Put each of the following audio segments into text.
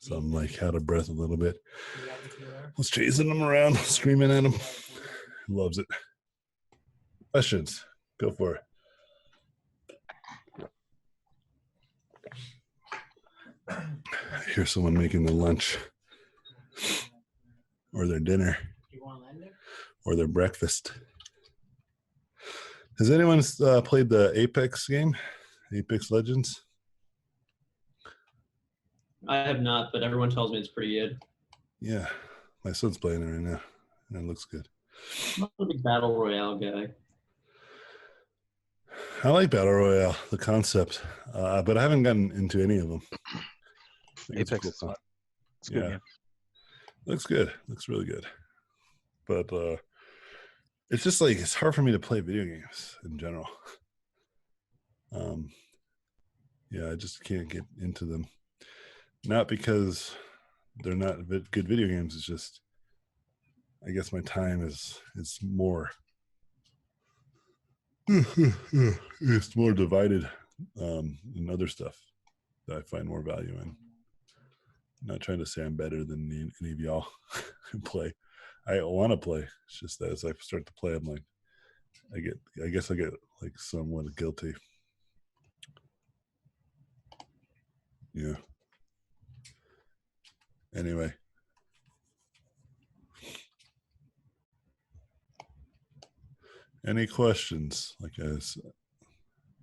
So I'm like out of breath a little bit. I was chasing him around, screaming at him. He loves it. Questions? Go for it. I hear someone making their lunch or their dinner or their breakfast. Has anyone played the Apex game? Apex Legends? I have not, but everyone tells me it's pretty good. Yeah, my son's playing it right now, and it looks good. I'm not a big battle royale guy. I like battle royale, the concept, but I haven't gotten into any of them. Apex is fun. It's good. Yeah, looks good. Looks really good, but it's just like it's hard for me to play video games in general. Yeah, I just can't get into them. Not because they're not good video games. It's just, I guess my time is more. It's more divided in other stuff that I find more value in. I'm not trying to say I'm better than any of y'all who play. I want to play. It's just that as I start to play, I'm like, I guess I get like somewhat guilty. Yeah. Anyway. Any questions? Like I was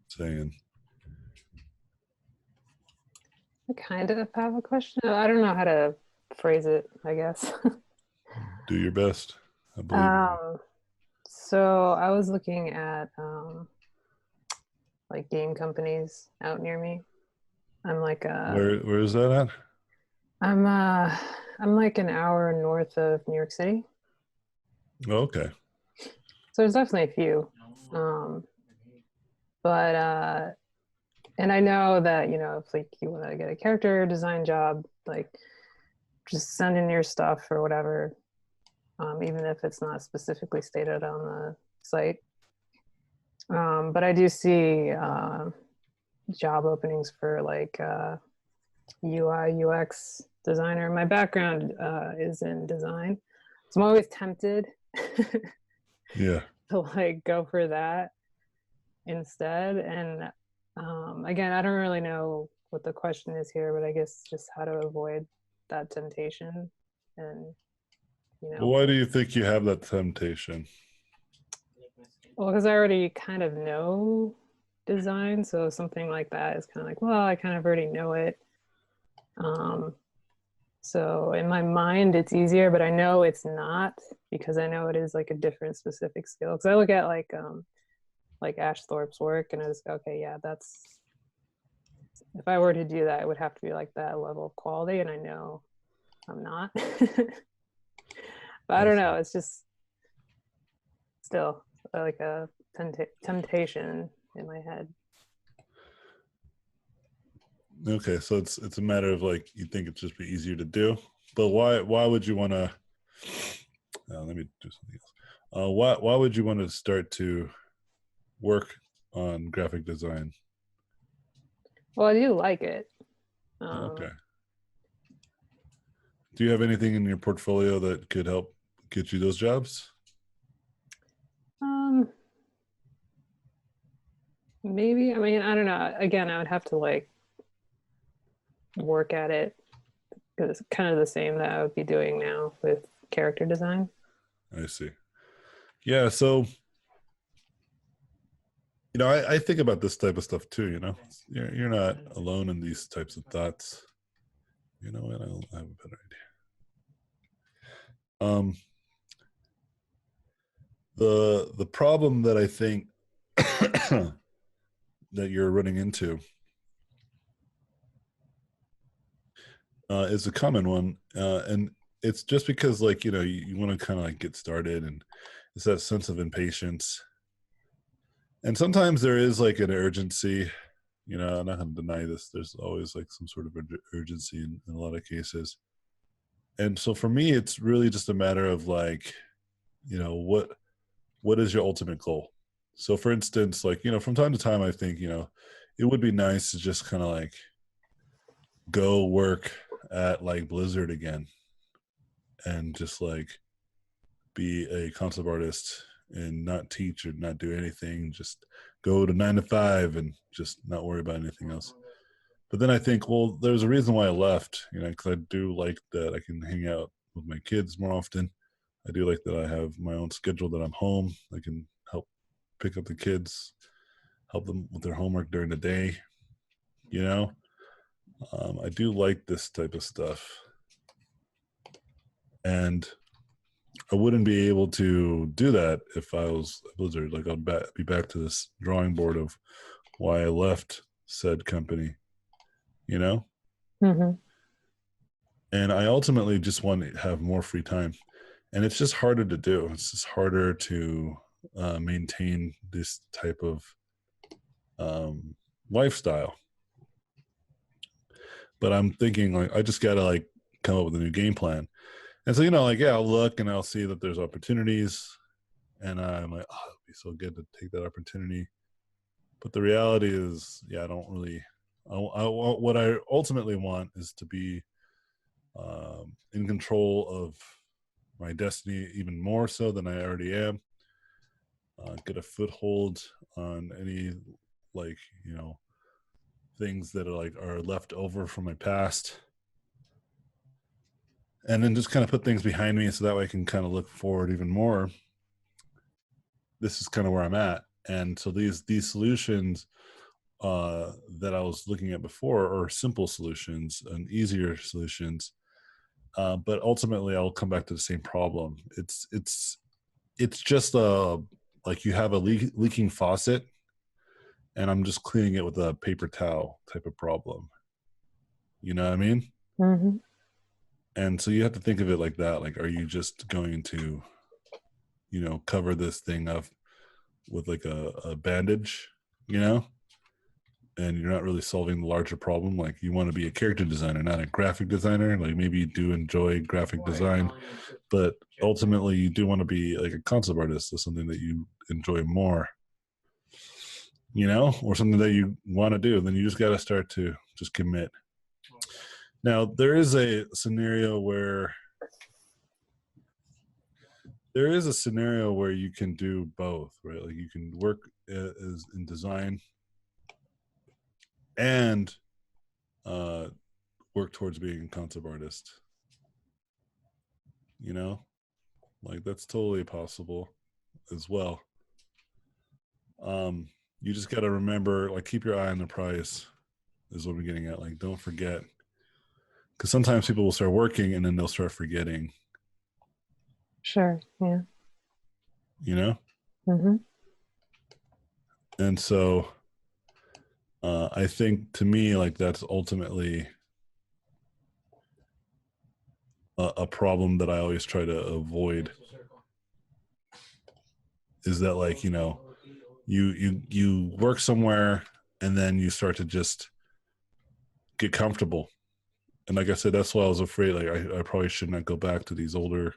saying. I kind of have a question. I don't know how to phrase it, I guess. Do your best. I believe you. So I was looking at like game companies out near me. I'm like where is that at? I'm like an hour north of New York City. Oh, okay. So there's definitely a few. But and I know that, you know, if like you want to get a character design job, like just send in your stuff or whatever, even if it's not specifically stated on the site. But I do see job openings for like UI, UX designer. My background is in design. So I'm always tempted yeah, to like go for that instead. And again, I don't really know what the question is here, but I guess just how to avoid that temptation. And you know, why do you think you have that temptation? Well, because I already kind of know design, so something like that is kind of like, well, I kind of already know it. So in my mind, it's easier, but I know it's not, because I know it is like a different specific skill. Because I look at like Ash Thorpe's work, and I just go, okay, yeah, that's, if I were to do that, it would have to be like that level of quality, and I know I'm not. But I don't know, it's just still like a temptation in my head. Okay, so it's a matter of like, you think it'd just be easier to do, but why would you want to? Let me do something else. Why would you want to start to work on graphic design? Well, I do like it. Okay. Do you have anything in your portfolio that could help get you those jobs? Maybe. I mean, I don't know. Again, I would have to like work at it, because it's kind of the same that I would be doing now with character design. I see. Yeah, so you know, I think about this type of stuff too. You know, you're not alone in these types of thoughts. You know what? I have a better idea. The problem that I think that you're running into is a common one, and it's just because, like, you know, you want to kind of like get started, and it's that sense of impatience, and sometimes there is like an urgency. You know, I'm not going to deny this. There's always like some sort of urgency in a lot of cases, and so for me, it's really just a matter of like, you know, what is your ultimate goal? So for instance, like, you know, from time to time, I think, you know, it would be nice to just kind of like go work at like Blizzard again and just like be a concept artist and not teach or not do anything, just go to 9 to 5 and just not worry about anything else. But then I think, well, there's a reason why I left, you know, because I do like that I can hang out with my kids more often. I do like that I have my own schedule, that I'm home. I can help pick up the kids, help them with their homework during the day, you know. I do like this type of stuff. And I wouldn't be able to do that if I was a Blizzard. Like I'd be back to this drawing board of why I left said company, you know? Mm-hmm. And I ultimately just want to have more free time. And it's just harder to do. It's just harder to maintain this type of lifestyle. But I'm thinking like, I just got to like come up with a new game plan. And so, you know, like, yeah, I'll look and I'll see that there's opportunities. And I'm like, oh, it'd be so good to take that opportunity. But the reality is, yeah, I don't really, what I ultimately want is to be in control of my destiny even more so than I already am. Get a foothold on any, like, you know, things that are left over from my past. And then just kind of put things behind me so that way I can kind of look forward even more. This is kind of where I'm at. And so these solutions that I was looking at before are simple solutions and easier solutions. But ultimately I'll come back to the same problem. It's just like you have a leaking faucet and I'm just cleaning it with a paper towel type of problem. You know what I mean? Mm-hmm. And so you have to think of it like that. Like, are you just going to, you know, cover this thing up with like a bandage, you know? And you're not really solving the larger problem. Like, you want to be a character designer, not a graphic designer. Like, maybe you do enjoy graphic design, but ultimately you do want to be like a concept artist, or something that you enjoy more, you know, or something that you want to do. Then you just got to start to just commit. Now, there is a scenario where you can do both, right? Like, you can work as in design and work towards being a concept artist. You know, like, that's totally possible as well. You just got to remember, like, keep your eye on the prize is what we're getting at. Like, don't forget, because sometimes people will start working and then they'll start forgetting. Sure. Yeah. You know. Mm-hmm. And so I think, to me, like, that's ultimately a problem that I always try to avoid, is that, like, you know, you work somewhere and then you start to just get comfortable. And like I said, that's why I was afraid, like, I probably should not go back to these older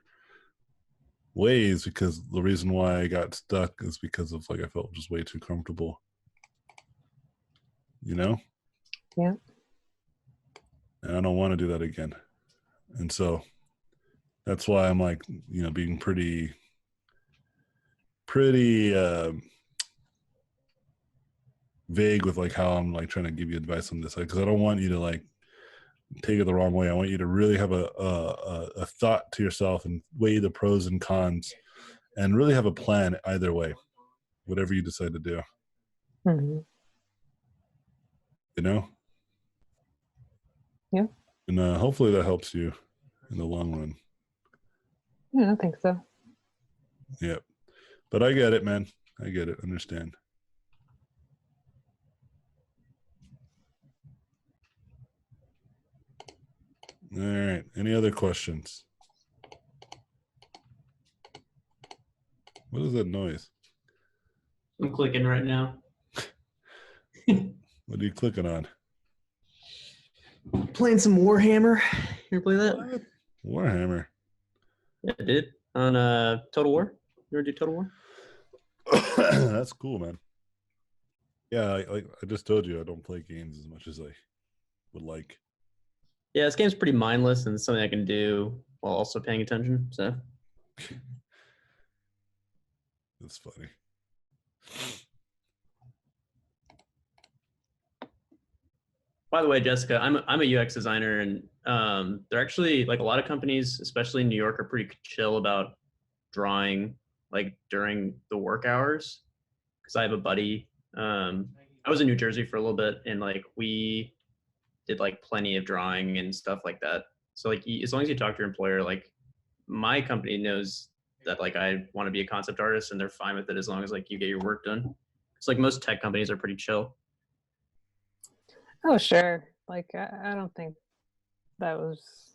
ways, because the reason why I got stuck is because of, like, I felt just way too comfortable, you know? Yeah. And I don't want to do that again. And so that's why I'm, like, you know, being pretty vague with, like, how I'm, like, trying to give you advice on this, because I don't want you to, like, take it the wrong way. I want you to really have a thought to yourself and weigh the pros and cons and really have a plan either way, whatever you decide to do. Mm-hmm. You know? Yeah. And hopefully that helps you in the long run. Yeah, I think so. Yep. But I get it, man. I get it. Understand. All right. Any other questions? What is that noise? I'm clicking right now. What are you clicking on? Playing some Warhammer. You ever play that? What? Warhammer. Yeah, I did. On Total War. You ever do Total War? That's cool, man. Yeah, like I just told you, I don't play games as much as I would like. Yeah, this game's pretty mindless and something I can do while also paying attention. So That's funny. by the way, Jessica, I'm a UX designer, and they're actually like a lot of companies, especially in New York, are pretty chill about drawing like during the work hours. Because I have a buddy. I was in New Jersey for a little bit, and like we did like plenty of drawing and stuff like that. So like as long as you talk to your employer, like my company knows that like I want to be a concept artist, and they're fine with it as long as like you get your work done. It's like most tech companies are pretty chill. Oh, sure. Like, I don't think that was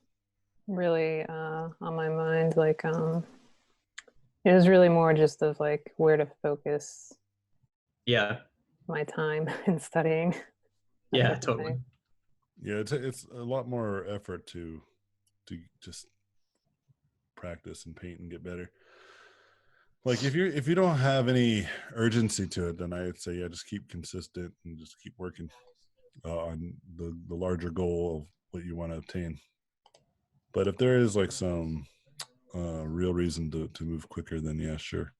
really on my mind. Like, it was really more just of like where to focus Yeah, my time in studying. that yeah, type of totally. thing. Yeah, it's a lot more effort to just practice and paint and get better. Like if you don't have any urgency to it, then I'd say yeah, just keep consistent and just keep working on the larger goal of what you want to obtain. But if there is like some real reason to move quicker, then yeah, sure,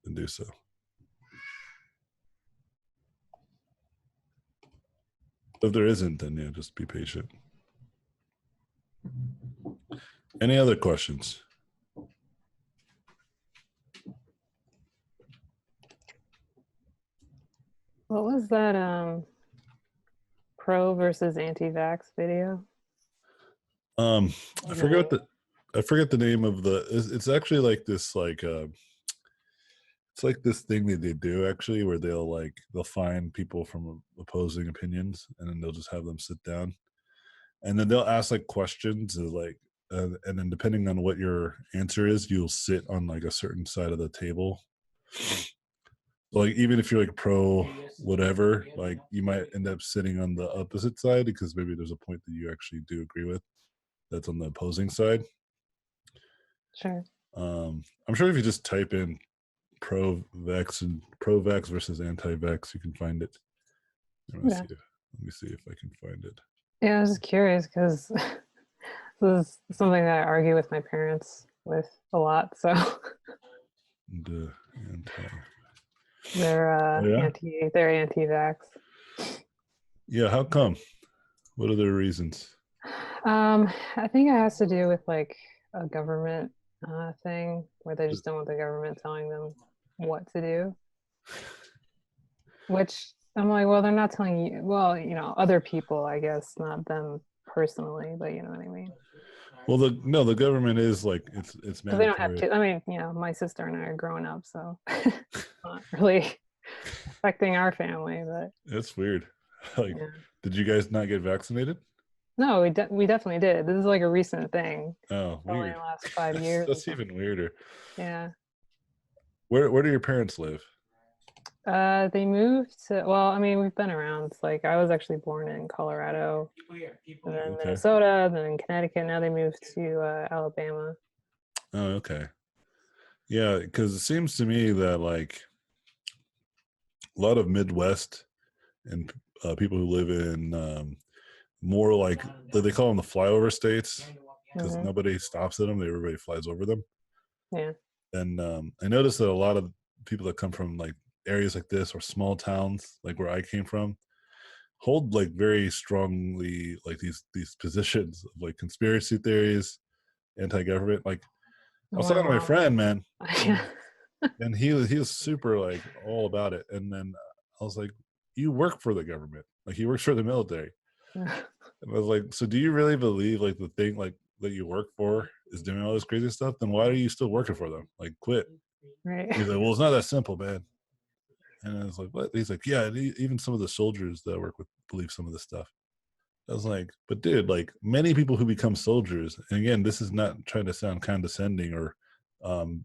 then do so. If there isn't, then yeah, just be patient. Any other questions? What was that pro versus anti-vax video? I forget the name of the. It's actually like this it's like this thing that they do actually where they'll find people from opposing opinions and then they'll just have them sit down and then they'll ask like questions and then depending on what your answer is, you'll sit on like a certain side of the table. Like even if you're like pro whatever, like you might end up sitting on the opposite side because maybe there's a point that you actually do agree with that's on the opposing side. Sure. I'm sure if you just type in pro-vax versus anti-vax, you can find it. Let me see if I can find it. Yeah, I was just curious because this is something that I argue with my parents with a lot. So The anti. they're Yeah? they're anti-vax. Yeah, how come? What are their reasons? I think it has to do with like a government thing where they just don't want the government telling them what to do. Which I'm like, well, they're not telling you. Well, other people, I guess, not them personally, but you know what I mean. Well, the government is like it's Because they don't have mandatory. to. I mean, my sister and I are growing up, so not really affecting our family. But That's weird. Like, yeah. did you guys not get vaccinated? No, we definitely did. This is like a recent thing. Oh, Only weird. the last 5 years. That's even weirder. Yeah. Where do your parents live? They moved to. Well, I mean, we've been around. It's like I was actually born in Colorado, and then Okay. Minnesota, then Connecticut. Now they moved to Alabama. Oh, okay. Yeah, because it seems to me that like a lot of Midwest and people who live in more like they call them the flyover states because Mhm. nobody stops at them. Everybody flies over them. Yeah. And I noticed that a lot of people that come from like areas like this or small towns, like where I came from, hold like very strongly like these positions of like conspiracy theories, anti-government. Like I was talking to my Wow. friend, man, Yeah. and he was super like all about it. And then I was like, "You work for the government? Like he works for the military?" And I was like, "So do you really believe like the thing like that you work for is doing all this crazy stuff? Then why are you still working for them? Like quit." Right. He's like, "Well, it's not that simple, man." And I was like, "What?" He's like, "Yeah, and even some of the soldiers that I work with believe some of this stuff." I was like, "But dude, like many people who become soldiers, and again, this is not trying to sound condescending or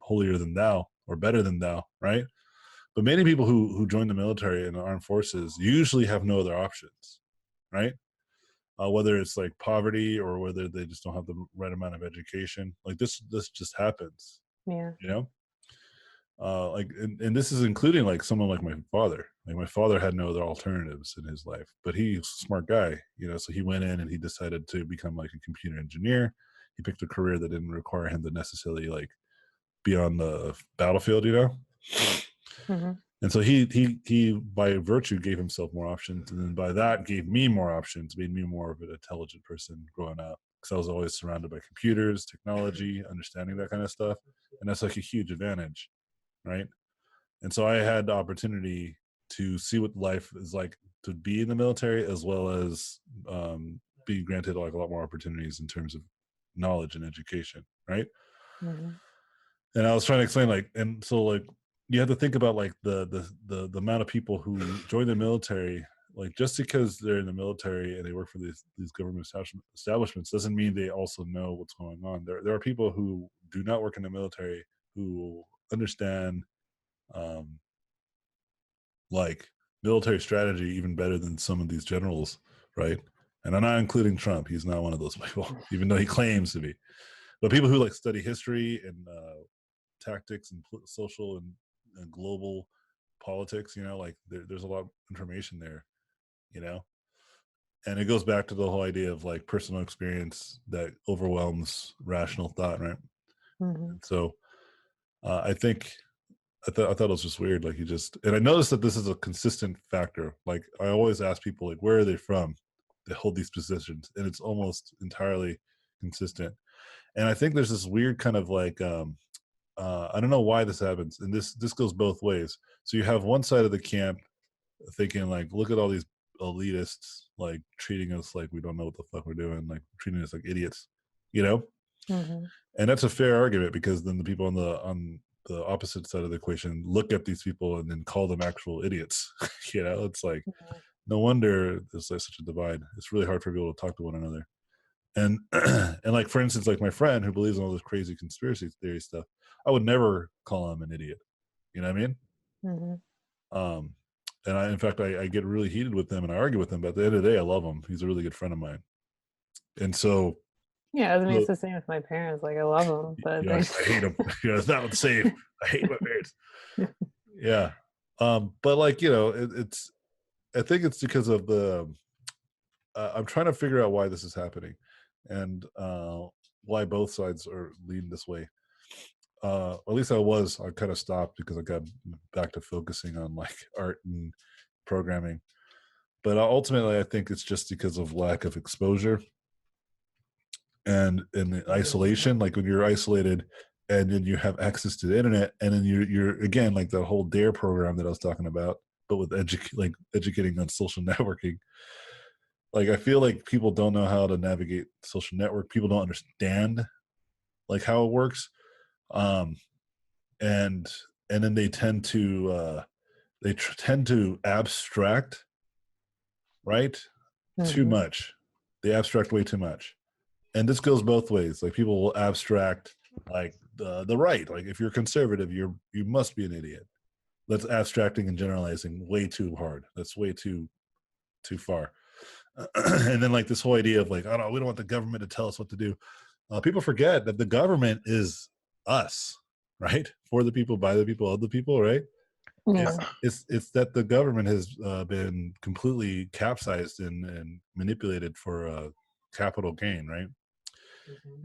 holier than thou or better than thou, right? But many people who join the military and the armed forces usually have no other options, right? Whether it's like poverty or whether they just don't have the right amount of education, like this just happens, Yeah. you know." Like and this is including like someone like my father, Like my father had no other alternatives in his life, but he's a smart guy, you know, so he went in and he decided to become like a computer engineer. He picked a career that didn't require him to necessarily like be on the battlefield, you know. Mm-hmm. And so he by virtue gave himself more options, and then by that gave me more options, made me more of an intelligent person growing up, because I was always surrounded by computers, technology, understanding that kind of stuff, and that's like a huge advantage, right? And so I had the opportunity to see what life is like to be in the military, as well as being granted like a lot more opportunities in terms of knowledge and education, right? Mm-hmm. And I was trying to explain like, and so like you have to think about like the amount of people who join the military, like just because they're in the military and they work for these government establishments doesn't mean they also know what's going on. There are people who do not work in the military who understand like military strategy even better than some of these generals, right? And I'm not including Trump. He's not one of those people, even though he claims to be. But people who like study history and tactics and social and global politics, you know, like there's a lot of information there, you know. And it goes back to the whole idea of like personal experience that overwhelms rational thought, right? Mm-hmm. And so I think I thought it was just weird. Like you just, and I noticed that this is a consistent factor. Like I always ask people, like, where are they from? They hold these positions, and it's almost entirely consistent. And I think there's this weird kind of like, I don't know why this happens, and this goes both ways. So you have one side of the camp thinking like, look at all these elitists, like treating us like we don't know what the fuck we're doing, like treating us like idiots, you know. Mm-hmm. And that's a fair argument, because then the people on the opposite side of the equation look at these people and then call them actual idiots. You know, it's like no wonder there's like such a divide. It's really hard for people to talk to one another. And and like for instance, like my friend who believes in all this crazy conspiracy theory stuff, I would never call him an idiot. You know what I mean? Mm-hmm. And I, in fact, I get really heated with them and I argue with him, but at the end of the day, I love him. He's a really good friend of mine. And so, Yeah, I mean, it's the same with my parents. Like, I love them, but you know, I hate them. You know, it's not the same. I hate my parents. Yeah. But like, you know, I think it's because of the, I'm trying to figure out why this is happening and why both sides are leaning this way. At least I kind of stopped because I got back to focusing on like art and programming. But ultimately, I think it's just because of lack of exposure and the isolation. Like when you're isolated and then you have access to the internet, and then you're again like the whole DARE program that I was talking about, but with educating on social networking. Like I feel like people don't know how to navigate social network. People don't understand like how it works, um, and then they tend to tend to abstract, right? Too mm-hmm. much. They abstract way too much, and this goes both ways. Like people will abstract like the right. Like if you're conservative, you must be an idiot. That's abstracting and generalizing way too hard. That's way too far. And then like this whole idea of like, oh no, we don't want the government to tell us what to do. People forget that the government is us, right? For the people, by the people, of the people, right? Yeah. It's that the government has been completely capsized and manipulated for capital gain, right?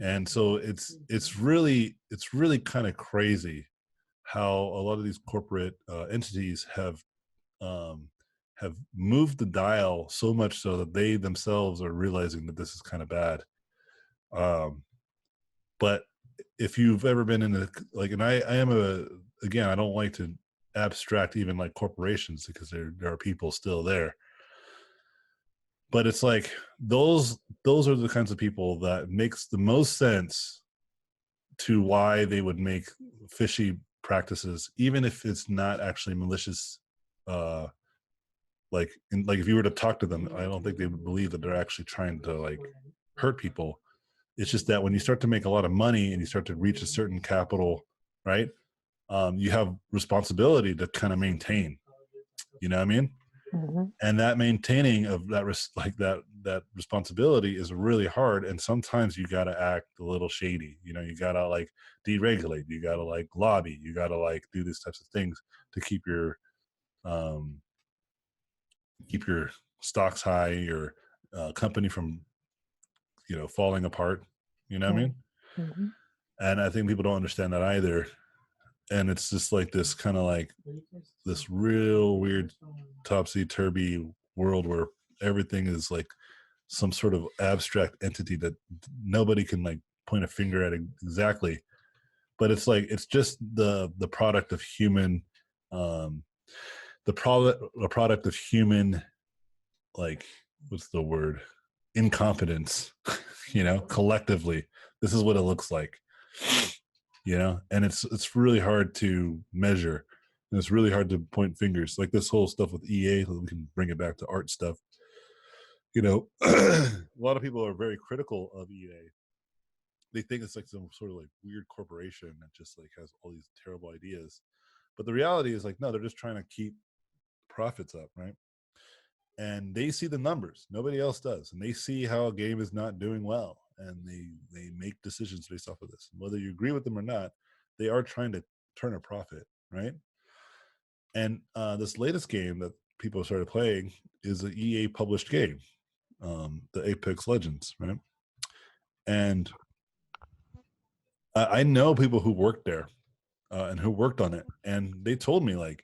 And so it's really kind of crazy how a lot of these corporate entities um, have moved the dial so much so that they themselves are realizing that this is kind of bad. But if you've ever been in like, and I am again, I don't like to abstract even like corporations because there are people still there. But it's like those are the kinds of people that makes the most sense to why they would make fishy practices, even if it's not actually malicious. Like if you were to talk to them, I don't think they would believe that they're actually trying to like hurt people. It's just that when you start to make a lot of money and you start to reach a certain capital, right? You have responsibility to kind of maintain. You know what I mean? Mm-hmm. And that maintaining of that that responsibility is really hard, and sometimes you got to act a little shady. You know, you got to like deregulate, you got to like lobby, you got to like do these types of things to keep your keep your stocks high, your company from falling apart. You know what I mean? Mm-hmm. And I think people don't understand that either. And it's just like this kind of like this real weird topsy-turvy world where everything is like some sort of abstract entity that nobody can like point a finger at exactly, but it's like it's just the product of human the product of human, like, what's the word, incompetence. Collectively this is what it looks like. And it's really hard to measure, and it's really hard to point fingers, like this whole stuff with EA. We can bring it back to art stuff. A lot of people are very critical of EA. They think it's like some sort of like weird corporation that just like has all these terrible ideas, but the reality is like, no, they're just trying to keep profits up, right? And they see the numbers, nobody else does, and they see how a game is not doing well, and they make decisions based off of this. Whether you agree with them or not, they are trying to turn a profit, right? And this latest game that people started playing is an EA published game, the Apex Legends, right? And I know people who worked there and who worked on it, and they told me like,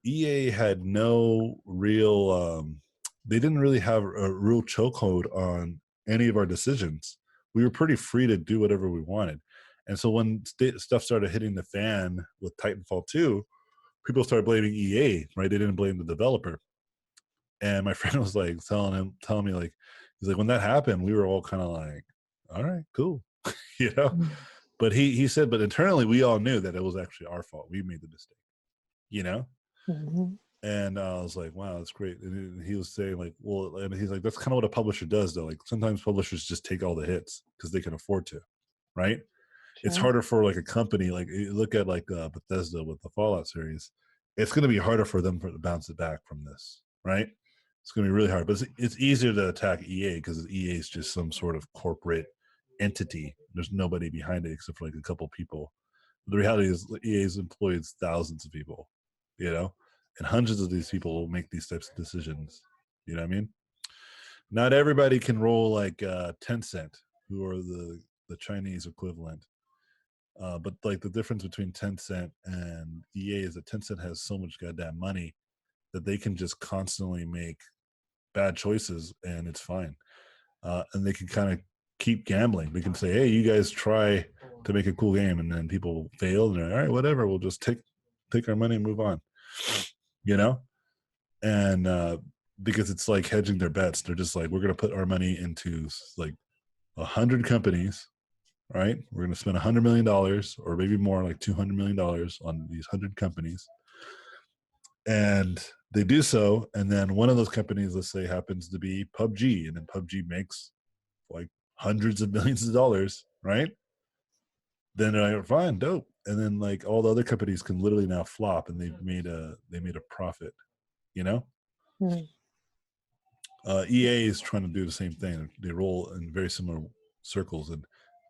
EA had no real, they didn't really have a real chokehold on any of our decisions. We were pretty free to do whatever we wanted. And so when stuff started hitting the fan with Titanfall 2, people started blaming EA, right? They didn't blame the developer. And my friend was like telling me like, he's like, when that happened, we were all kind of like, all right, cool. Mm-hmm. But he said, but internally we all knew that it was actually our fault. We made the mistake. Mm-hmm. And I was like, wow, that's great. And he was saying like, well, and he's like, that's kind of what a publisher does though. Like sometimes publishers just take all the hits because they can afford to, right? It's Sure. harder for like a company, like you look at like Bethesda with the Fallout series. It's going to be harder for them to bounce it back from this, right? It's going to be really hard, but it's easier to attack EA because EA is just some sort of corporate entity. There's nobody behind it except for like a couple people. The reality is EA's employs thousands of people, and hundreds of these people will make these types of decisions. You know what I mean? Not everybody can roll like Tencent, who are the Chinese equivalent. But like the difference between Tencent and EA is that Tencent has so much goddamn money that they can just constantly make bad choices and it's fine. And they can kind of keep gambling. They can say, hey, you guys try to make a cool game, and then people fail and they're all right, whatever, we'll just take our money and move on. And because it's like hedging their bets. They're just like, we're gonna put our money into like 100 companies, right? We're going to spend $100 million or maybe more, like $200 million on these 100 companies. And they do so. And then one of those companies, let's say, happens to be PUBG. And then PUBG makes like hundreds of millions of dollars, right? Then they're like, fine, dope. And then like all the other companies can literally now flop, and they made a profit, Mm-hmm. EA is trying to do the same thing. They roll in very similar circles, and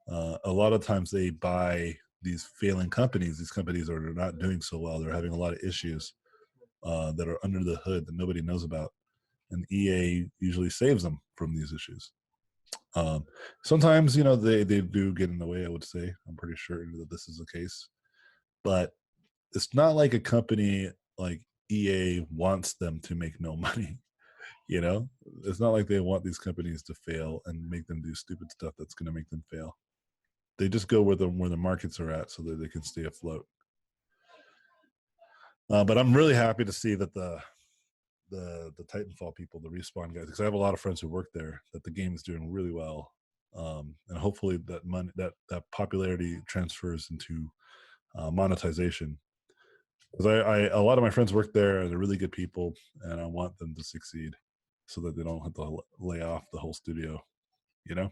a lot of times they buy these failing companies. These companies are not doing so well. They're having a lot of issues that are under the hood that nobody knows about, and EA usually saves them from these issues. Sometimes, they do get in the way, I would say. I'm pretty sure that this is the case, but it's not like a company like EA wants them to make no money. It's not like they want these companies to fail and make them do stupid stuff that's going to make them fail. They just go where the markets are at so that they can stay afloat. But I'm really happy to see that the Titanfall people, the Respawn guys, because I have a lot of friends who work there, that the game is doing really well, and hopefully that money, that popularity transfers into monetization. Because a lot of my friends work there, and they're really good people, and I want them to succeed so that they don't have to lay off the whole studio, And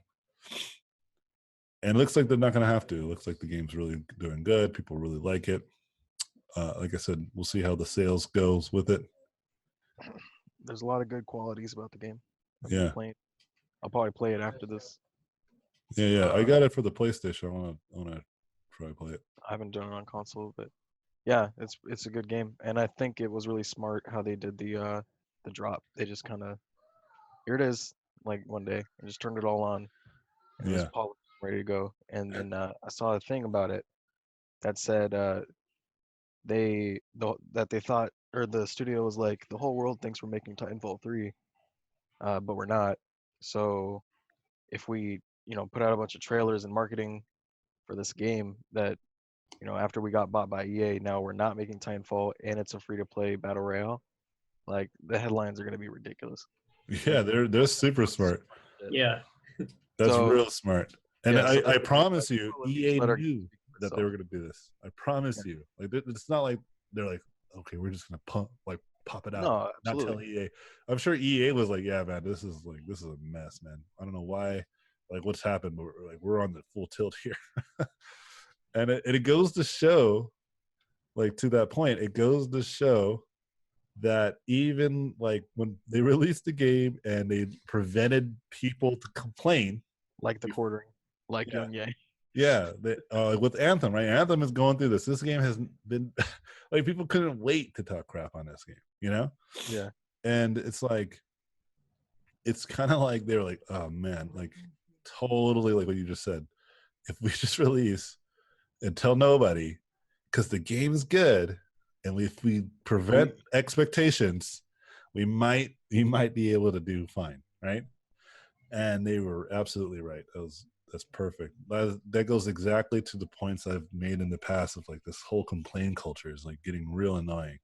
it looks like they're not going to have to. It looks like the game's really doing good. People really like it. Like I said, we'll see how the sales goes with it. There's a lot of good qualities about the game. Yeah. I'll probably play it after this. Yeah. I got it for the PlayStation. I wanna try to play it. I haven't done it on console, but yeah, it's a good game, and I think it was really smart how they did the the drop. They just kind of, here it is, like one day, and just turned it all on. And it was Yeah. polished, ready to go. And then I saw a thing about it that said that they thought, or the studio was like, the whole world thinks we're making Titanfall 3, but we're not. So if we, put out a bunch of trailers and marketing for this game that, after we got bought by EA, now we're not making Titanfall and it's a free-to-play battle royale, like the headlines are going to be ridiculous. Yeah, they're super smart. Yeah. That's So- real smart. And Yeah, so I that's promise you, let EA our- knew that they were going to do this. I promise you. Like it's not like they're like, okay, we're just going to pop it out. No, Not absolutely. tell EA. I'm sure EA was like, yeah, man, this is a mess, man. I don't know why, like what's happened, but we're on the full tilt here. And it goes to show, like to that point, it goes to show that even like when they released the game and they prevented people to complain, Like the quartering, like Yeah. Yun-Ye. yeah, with Anthem, right? Anthem is going through this. This game has been like people couldn't wait to talk crap on this game, Yeah. And it's like, it's kind of like they're like, oh man, like totally like what you just said. If we just release and tell nobody, because the game is good, and if we prevent expectations, we might be able to do fine, right? And they were absolutely right. That's perfect. That goes exactly to the points I've made in the past of like this whole complaint culture is like getting real annoying.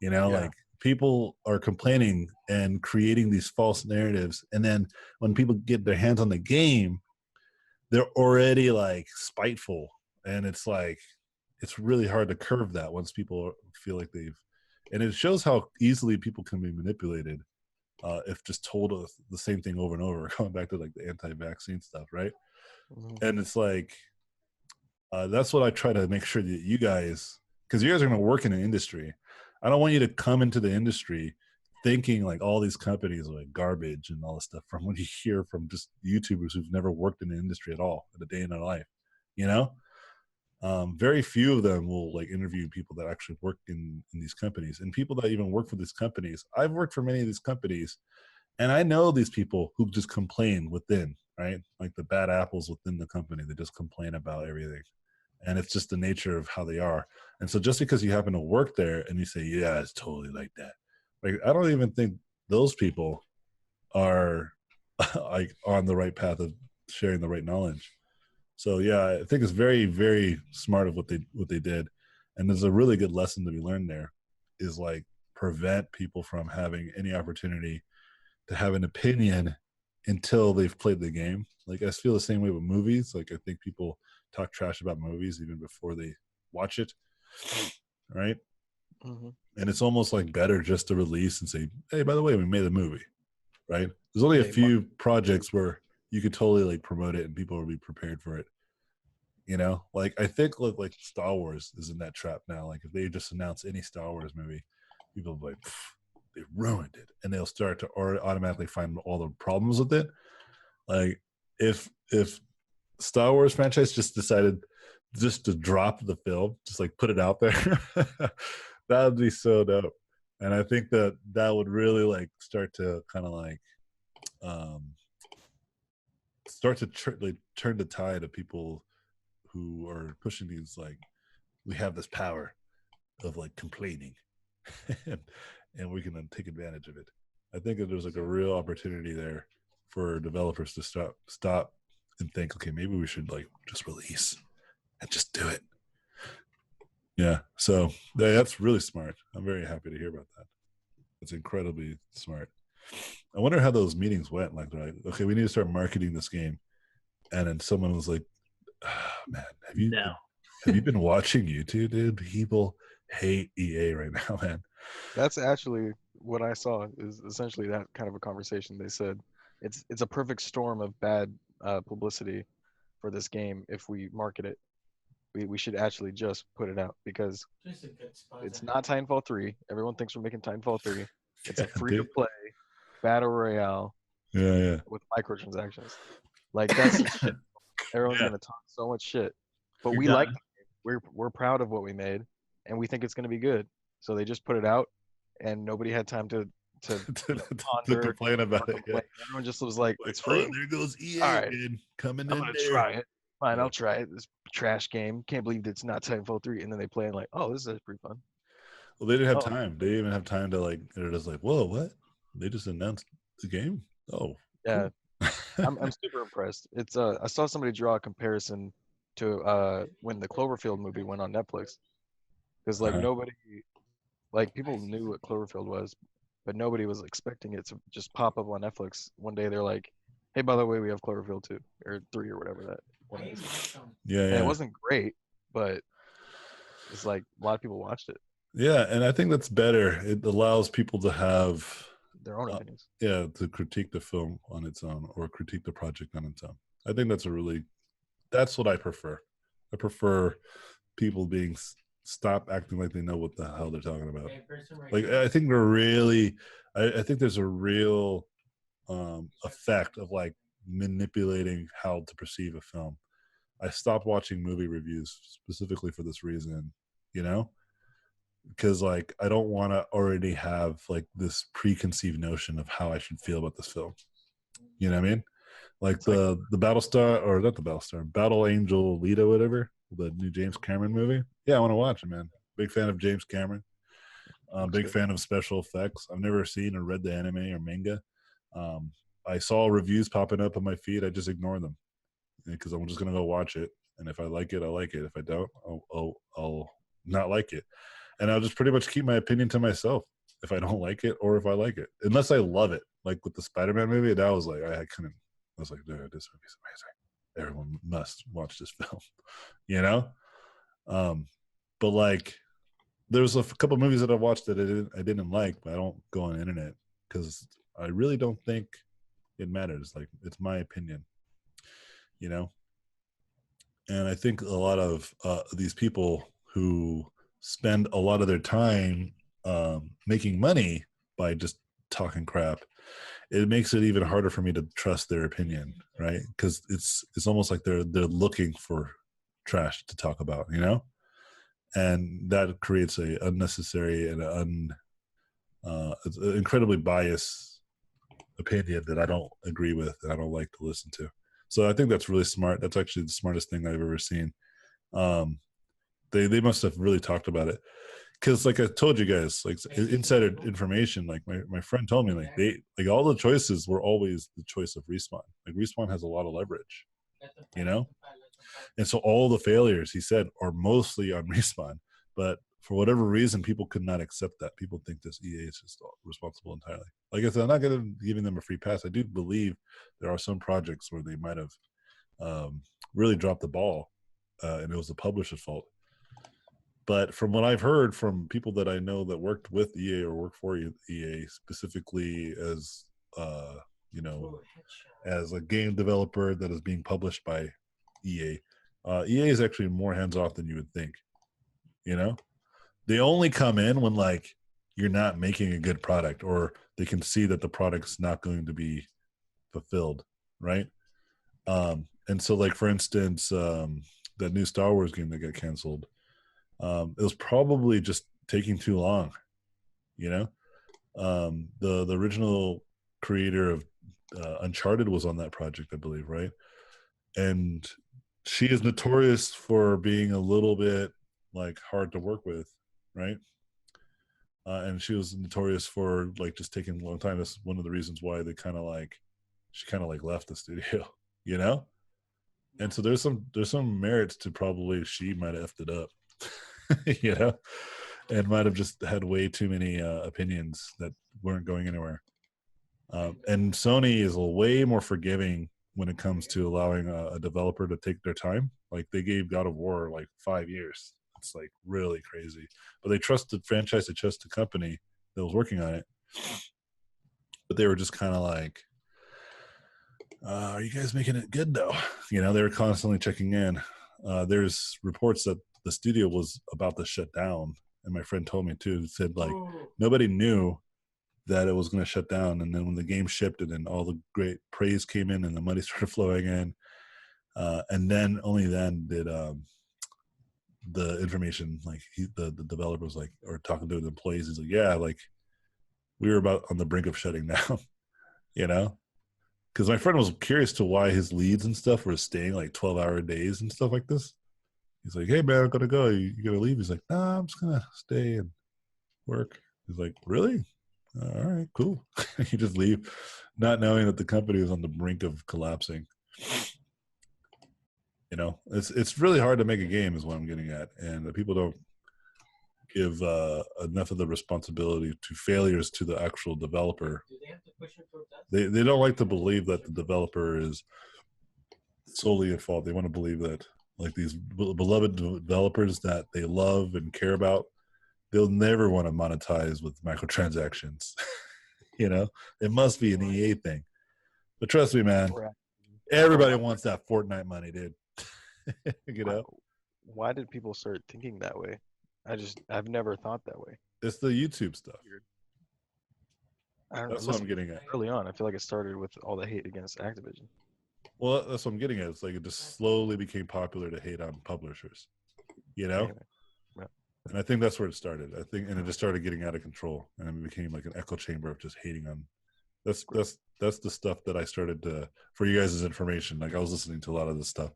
Like people are complaining and creating these false narratives, and then when people get their hands on the game, they're already like spiteful, and it's like it's really hard to curve that once people feel like and it shows how easily people can be manipulated if just told the same thing over and over, going back to like the anti-vaccine stuff, right? Mhm. And it's like that's what I try to make sure that you guys, because you guys are going to work in an industry, I don't want you to come into the industry thinking like all these companies are like garbage and all this stuff from what you hear from just YouTubers who've never worked in the industry at all in a day in their life. Very few of them will like interview people that actually work in these companies, and people that even work for these companies. I've worked for many of these companies, and I know these people who just complain within, right? Like the bad apples within the company, they just complain about everything. And it's just the nature of how they are. And so just because you happen to work there and you say, yeah, it's totally like that. Like, I don't even think those people are like on the right path of sharing the right knowledge. So yeah, I think it's very, very smart of what they did. And there's a really good lesson to be learned there is like prevent people from having any opportunity to have an opinion until they've played the game. Like I feel the same way with movies. Like I think people talk trash about movies even before they watch it, right? Mm-hmm. And it's almost like better just to release and say, hey, by the way, we made a movie, right? There's only a few projects where you could totally like promote it and people will be prepared for it. Like I think like Star Wars is in that trap now. Like if they just announce any Star Wars movie, people will be like, they ruined it, and they'll start to automatically find all the problems with it. Like if Star Wars franchise just decided just to drop the film, just like put it out there, that would be so dope. And I think that would really like start to kind of like start to turn the tide of people who are pushing these like, we have this power of like complaining and we can take advantage of it. I think that there's like a real opportunity there for developers to stop and think, okay, maybe we should like just release and just do it. Yeah. So that's really smart. I'm very happy to hear about that. It's incredibly smart. I wonder how those meetings went. Like, right, okay, we need to start marketing this game. And then someone was like, man, have you been watching YouTube, dude? People hate EA right now, man. That's actually what I saw, is essentially that kind of a conversation. They said it's a perfect storm of bad publicity for this game. If we market it, we should actually just put it out, because it's not Titanfall 3. Everyone thinks we're making Titanfall 3. It's a free-to-play battle royale with microtransactions. Like that's the shit. Everyone's gonna talk so much shit, but we like the game. We're proud of what we made, and we think it's gonna be good. So they just put it out, and nobody had time to to to ponder, complain about or it. Yeah. complain. Everyone just was like, Like, "It's free. oh, there goes EA All right, again, coming I'm in gonna there. try it. Fine, Yeah. I'll try it. This trash game. Can't believe it's not Titanfall 3." And then they play and like, "Oh, this is pretty fun." Well, they didn't have Oh, time. They didn't even have time to like. They're just like, whoa, what? They just announced the game. Oh, yeah. cool. I'm super impressed. It's I saw somebody draw a comparison to when the Cloverfield movie went on Netflix, because like Uh-huh. nobody, like people knew what Cloverfield was, but nobody was expecting it to just pop up on Netflix one day. They're like, "Hey, by the way, we have Cloverfield 2 or 3 or whatever that one is," Yeah, and it yeah, wasn't great, but it's like a lot of people watched it, yeah. And I think that's better. It allows people to have, their own opinions. yeah, to critique the film on its own or critique the project on its own. I think that's what I prefer. I prefer people being stop acting like they know what the hell they're talking about. Like I think we're really, I think there's a real effect of like manipulating how to perceive a film. I stopped watching movie reviews specifically for this reason, you know, because like I don't want to already have like this preconceived notion of how I should feel about this film. You know what I mean? Like It's like the Battlestar, or not the Battlestar, Battle Angel Lita, whatever, the new James Cameron movie. Yeah, I want to watch it, man. Big fan of James Cameron. looks Big good. fan of special effects. I've never seen or read the anime or manga. Um, I saw reviews popping up on my feed. I just ignore them because I'm just gonna go watch it. And if I like it, I like it. If I don't, I'll not like it. And I'll just pretty much keep my opinion to myself if I don't like it or if I like it, unless I love it. Like with the Spider-Man movie, that was like I couldn't. I was like, dude, this movie's amazing. Everyone must watch this film, you know. But like, there's a couple movies that I watched that I didn't like, but I don't go on the internet because I really don't think it matters. Like, it's my opinion, you know. And I think a lot of these people who spend a lot of their time making money by just talking crap, it makes it even harder for me to trust their opinion, right? Because it's almost like they're looking for trash to talk about, you know, and that creates a unnecessary and it's an incredibly biased opinion that I don't agree with and I don't like to listen to. So I think that's really smart. That's actually the smartest thing I've ever seen. Um, they must have really talked about it because, like I told you guys, like insider information. Like my friend told me, like they like all the choices were always the choice of Respawn. Like Respawn has a lot of leverage, you know, and so all the failures he said are mostly on Respawn. But for whatever reason, people could not accept that. People think this EA is just responsible entirely. Like I said, I'm not giving them a free pass. I do believe there are some projects where they might have really dropped the ball, and it was the publisher's fault. But from what I've heard from people that I know that worked with EA or work for EA, specifically as you know, as a game developer that is being published by EA, EA is actually more hands off than you would think. You know, they only come in when like you're not making a good product or they can see that the product's not going to be fulfilled, right? And so like for instance, that new Star Wars game that got canceled, it was probably just taking too long, you know. The original creator of Uncharted was on that project, I believe, right? And she is notorious for being a little bit like hard to work with, right? And she was notorious for like just taking a long time. That's one of the reasons why they kind of like she kind of like left the studio, you know. And so there's some merits to probably she might have effed it up, you know, and might have just had way too many opinions that weren't going anywhere. And Sony is way more forgiving when it comes to allowing a developer to take their time. Like they gave God of War like 5 years. It's like really crazy. But they trusted franchise, they trusted the company that was working on it. But they were just kind of like, are you guys making it good though? You know, they were constantly checking in. There's reports that the studio was about to shut down. And my friend told me too, said like nobody knew that it was going to shut down. And then when the game shipped and then all the great praise came in and the money started flowing in, and then only then did the information, like the developer was like, or talking to the employees, he's like, yeah, like we were about on the brink of shutting down, you know? Because my friend was curious to why his leads and stuff were staying like 12-hour days and stuff like this. He's like, hey, man, I'm going to go. You going to leave? He's like, nah, I'm just going to stay and work. He's like, really? All right, cool. You just leave, not knowing that the company was on the brink of collapsing. You know, it's really hard to make a game is what I'm getting at. And people don't give enough of the responsibility to failures to the actual developer. Do they have to push it for test? They don't like to believe that the developer is solely at fault. They want to believe that like these beloved developers that they love and care about, they'll never want to monetize with microtransactions. You know, it must be an EA thing. But trust me, man, everybody wants that Fortnite money, dude. You know, Why did people start thinking that way? I've never thought that way. it's the YouTube stuff. I don't That's know. what I'm getting at. Early on, I feel like it started with all the hate against Activision. Well, that's what I'm getting at. It's like it just slowly became popular to hate on publishers, you know? Anyway, yeah. And I think that's where it started. I think, and it just started getting out of control, and it became like an echo chamber of just hating on. That's the stuff that I started to, for you guys' information. Like I was listening to a lot of this stuff,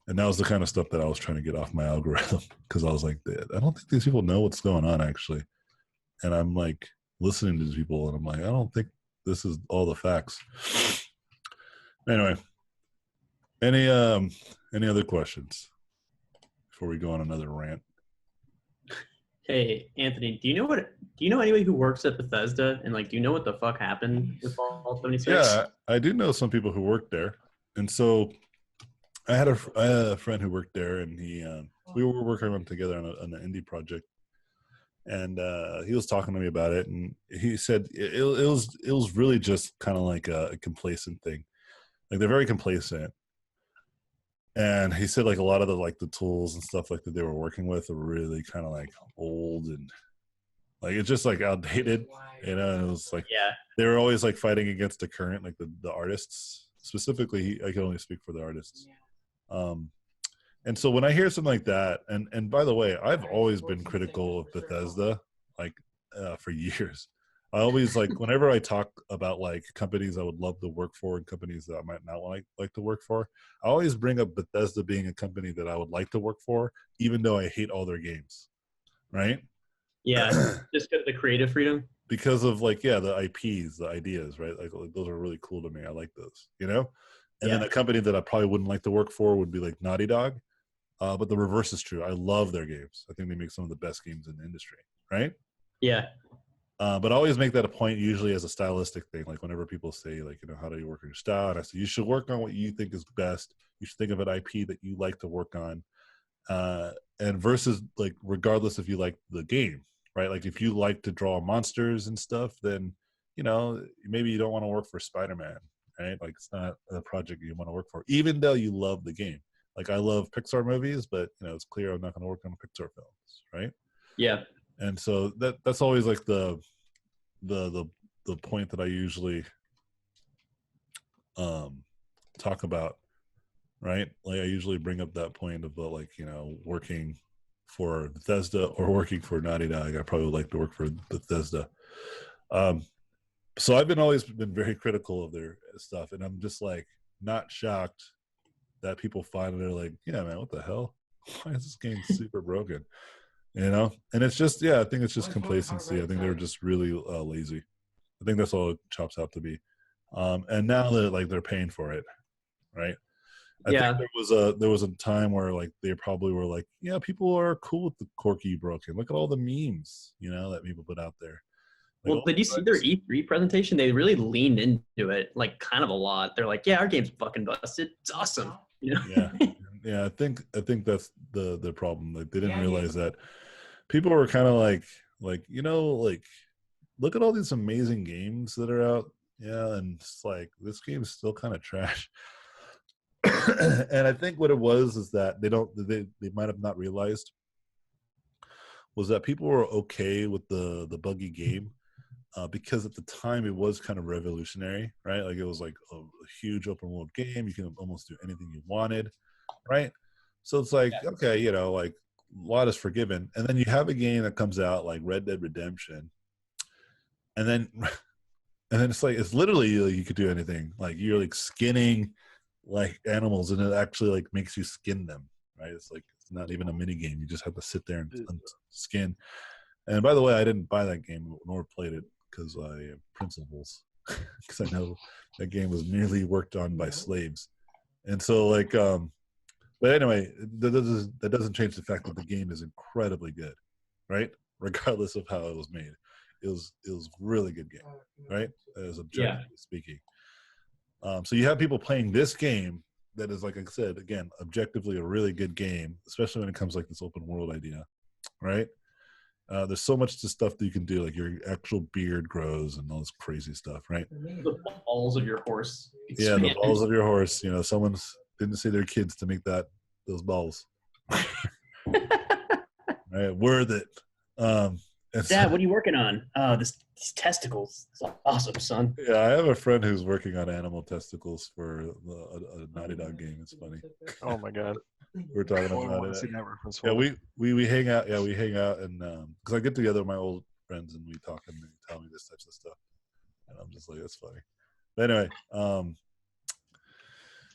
and that was the kind of stuff that I was trying to get off my algorithm because I was like, I don't think these people know what's going on actually, and I'm like listening to these people, and I'm like, I don't think this is all the facts. Anyway. Any other questions before we go on another rant? Hey, Anthony, do you know anybody who works at Bethesda, and like, do you know what the fuck happened with Fallout 76? Yeah, I do know some people who work there, and so I had a friend who worked there, and we were working on together on an indie project, and he was talking to me about it, and he said it was really just kind of like a complacent thing, like they're very complacent. And he said like a lot of the tools and stuff like that they were working with are really kind of like old and like it's just like outdated, you know. And it was like they were always like fighting against the current, like the artists specifically. I can only speak for the artists. And so when I hear something like that, and by the way, I've always been critical of Bethesda, like for years. I always like whenever I talk about like companies I would love to work for and companies that I might not like to work for, I always bring up Bethesda being a company that I would like to work for, even though I hate all their games, right? Yeah, just because of the creative freedom. Because of like the IPs, the ideas, right? Like those are really cool to me. I like those, you know. And then a company that I probably wouldn't like to work for would be like Naughty Dog, but the reverse is true. I love their games. I think they make some of the best games in the industry, right? Yeah. But I always make that a point, usually as a stylistic thing. Like whenever people say, like, how do you work on your style? And I say, you should work on what you think is best. You should think of an IP that you like to work on, and versus like regardless if you like the game, right? Like if you like to draw monsters and stuff, then maybe you don't want to work for Spider-Man, right? Like it's not a project you want to work for, even though you love the game. Like I love Pixar movies, but it's clear I'm not going to work on Pixar films, right? Yeah. And so that's always like the point that I usually talk about, right? Like I usually bring up that point of working for Bethesda or working for Naughty Dog. I probably would like to work for Bethesda. So I've always been very critical of their stuff, and I'm just like not shocked that people find it. They're like, yeah, man, what the hell? Why is this game super broken? And it's just, I think it's just complacency. I think they were just really lazy. I think that's all it chops out to be. And now that like they're paying for it, right? I think there was a time where like they probably were like, yeah, people are cool with the quirky broken. Look at all the memes, that people put out there. Like, well, did you see their E3 presentation? They really leaned into it like kind of a lot. They're like, yeah, our game's fucking busted. It's awesome. Yeah. I think that's the problem. Like they didn't realize that people were kind of like look at all these amazing games that are out. Yeah, and it's like this game's still kind of trash. And I think what it was is that they might have not realized was that people were okay with the buggy game because at the time it was kind of revolutionary, right? Like it was like a huge open world game. You can almost do anything you wanted, right? So it's like, okay, like a lot is forgiven. And then you have a game that comes out like Red Dead Redemption, and then it's like it's literally like, you could do anything. Like you're like skinning like animals, and it actually like makes you skin them, right? It's like it's not even a mini game. You just have to sit there and skin. And by the way, I didn't buy that game nor played it because I have principles. Because I know that game was merely worked on by slaves, and so like but anyway, that doesn't change the fact that the game is incredibly good, right? Regardless of how it was made, it was really good game, right? As objectively speaking. So you have people playing this game that is, like I said, again, objectively a really good game, especially when it comes like this open world idea, right? There's so much stuff that you can do, like your actual beard grows and all this crazy stuff, right? The balls of your horse. Yeah, the balls of your horse. You know, someone's didn't say their kids to make those balls. Right, worth it. Dad, what are you working on? These testicles. It's awesome, son. Yeah, I have a friend who's working on animal testicles for a Naughty Dog game. It's funny. Oh my god. We're talking I about want to see it. that reference. Yeah, we hang out. Yeah, we hang out, and because I get together with my old friends and we talk and they tell me this types of stuff, and I'm just like, that's funny. But anyway,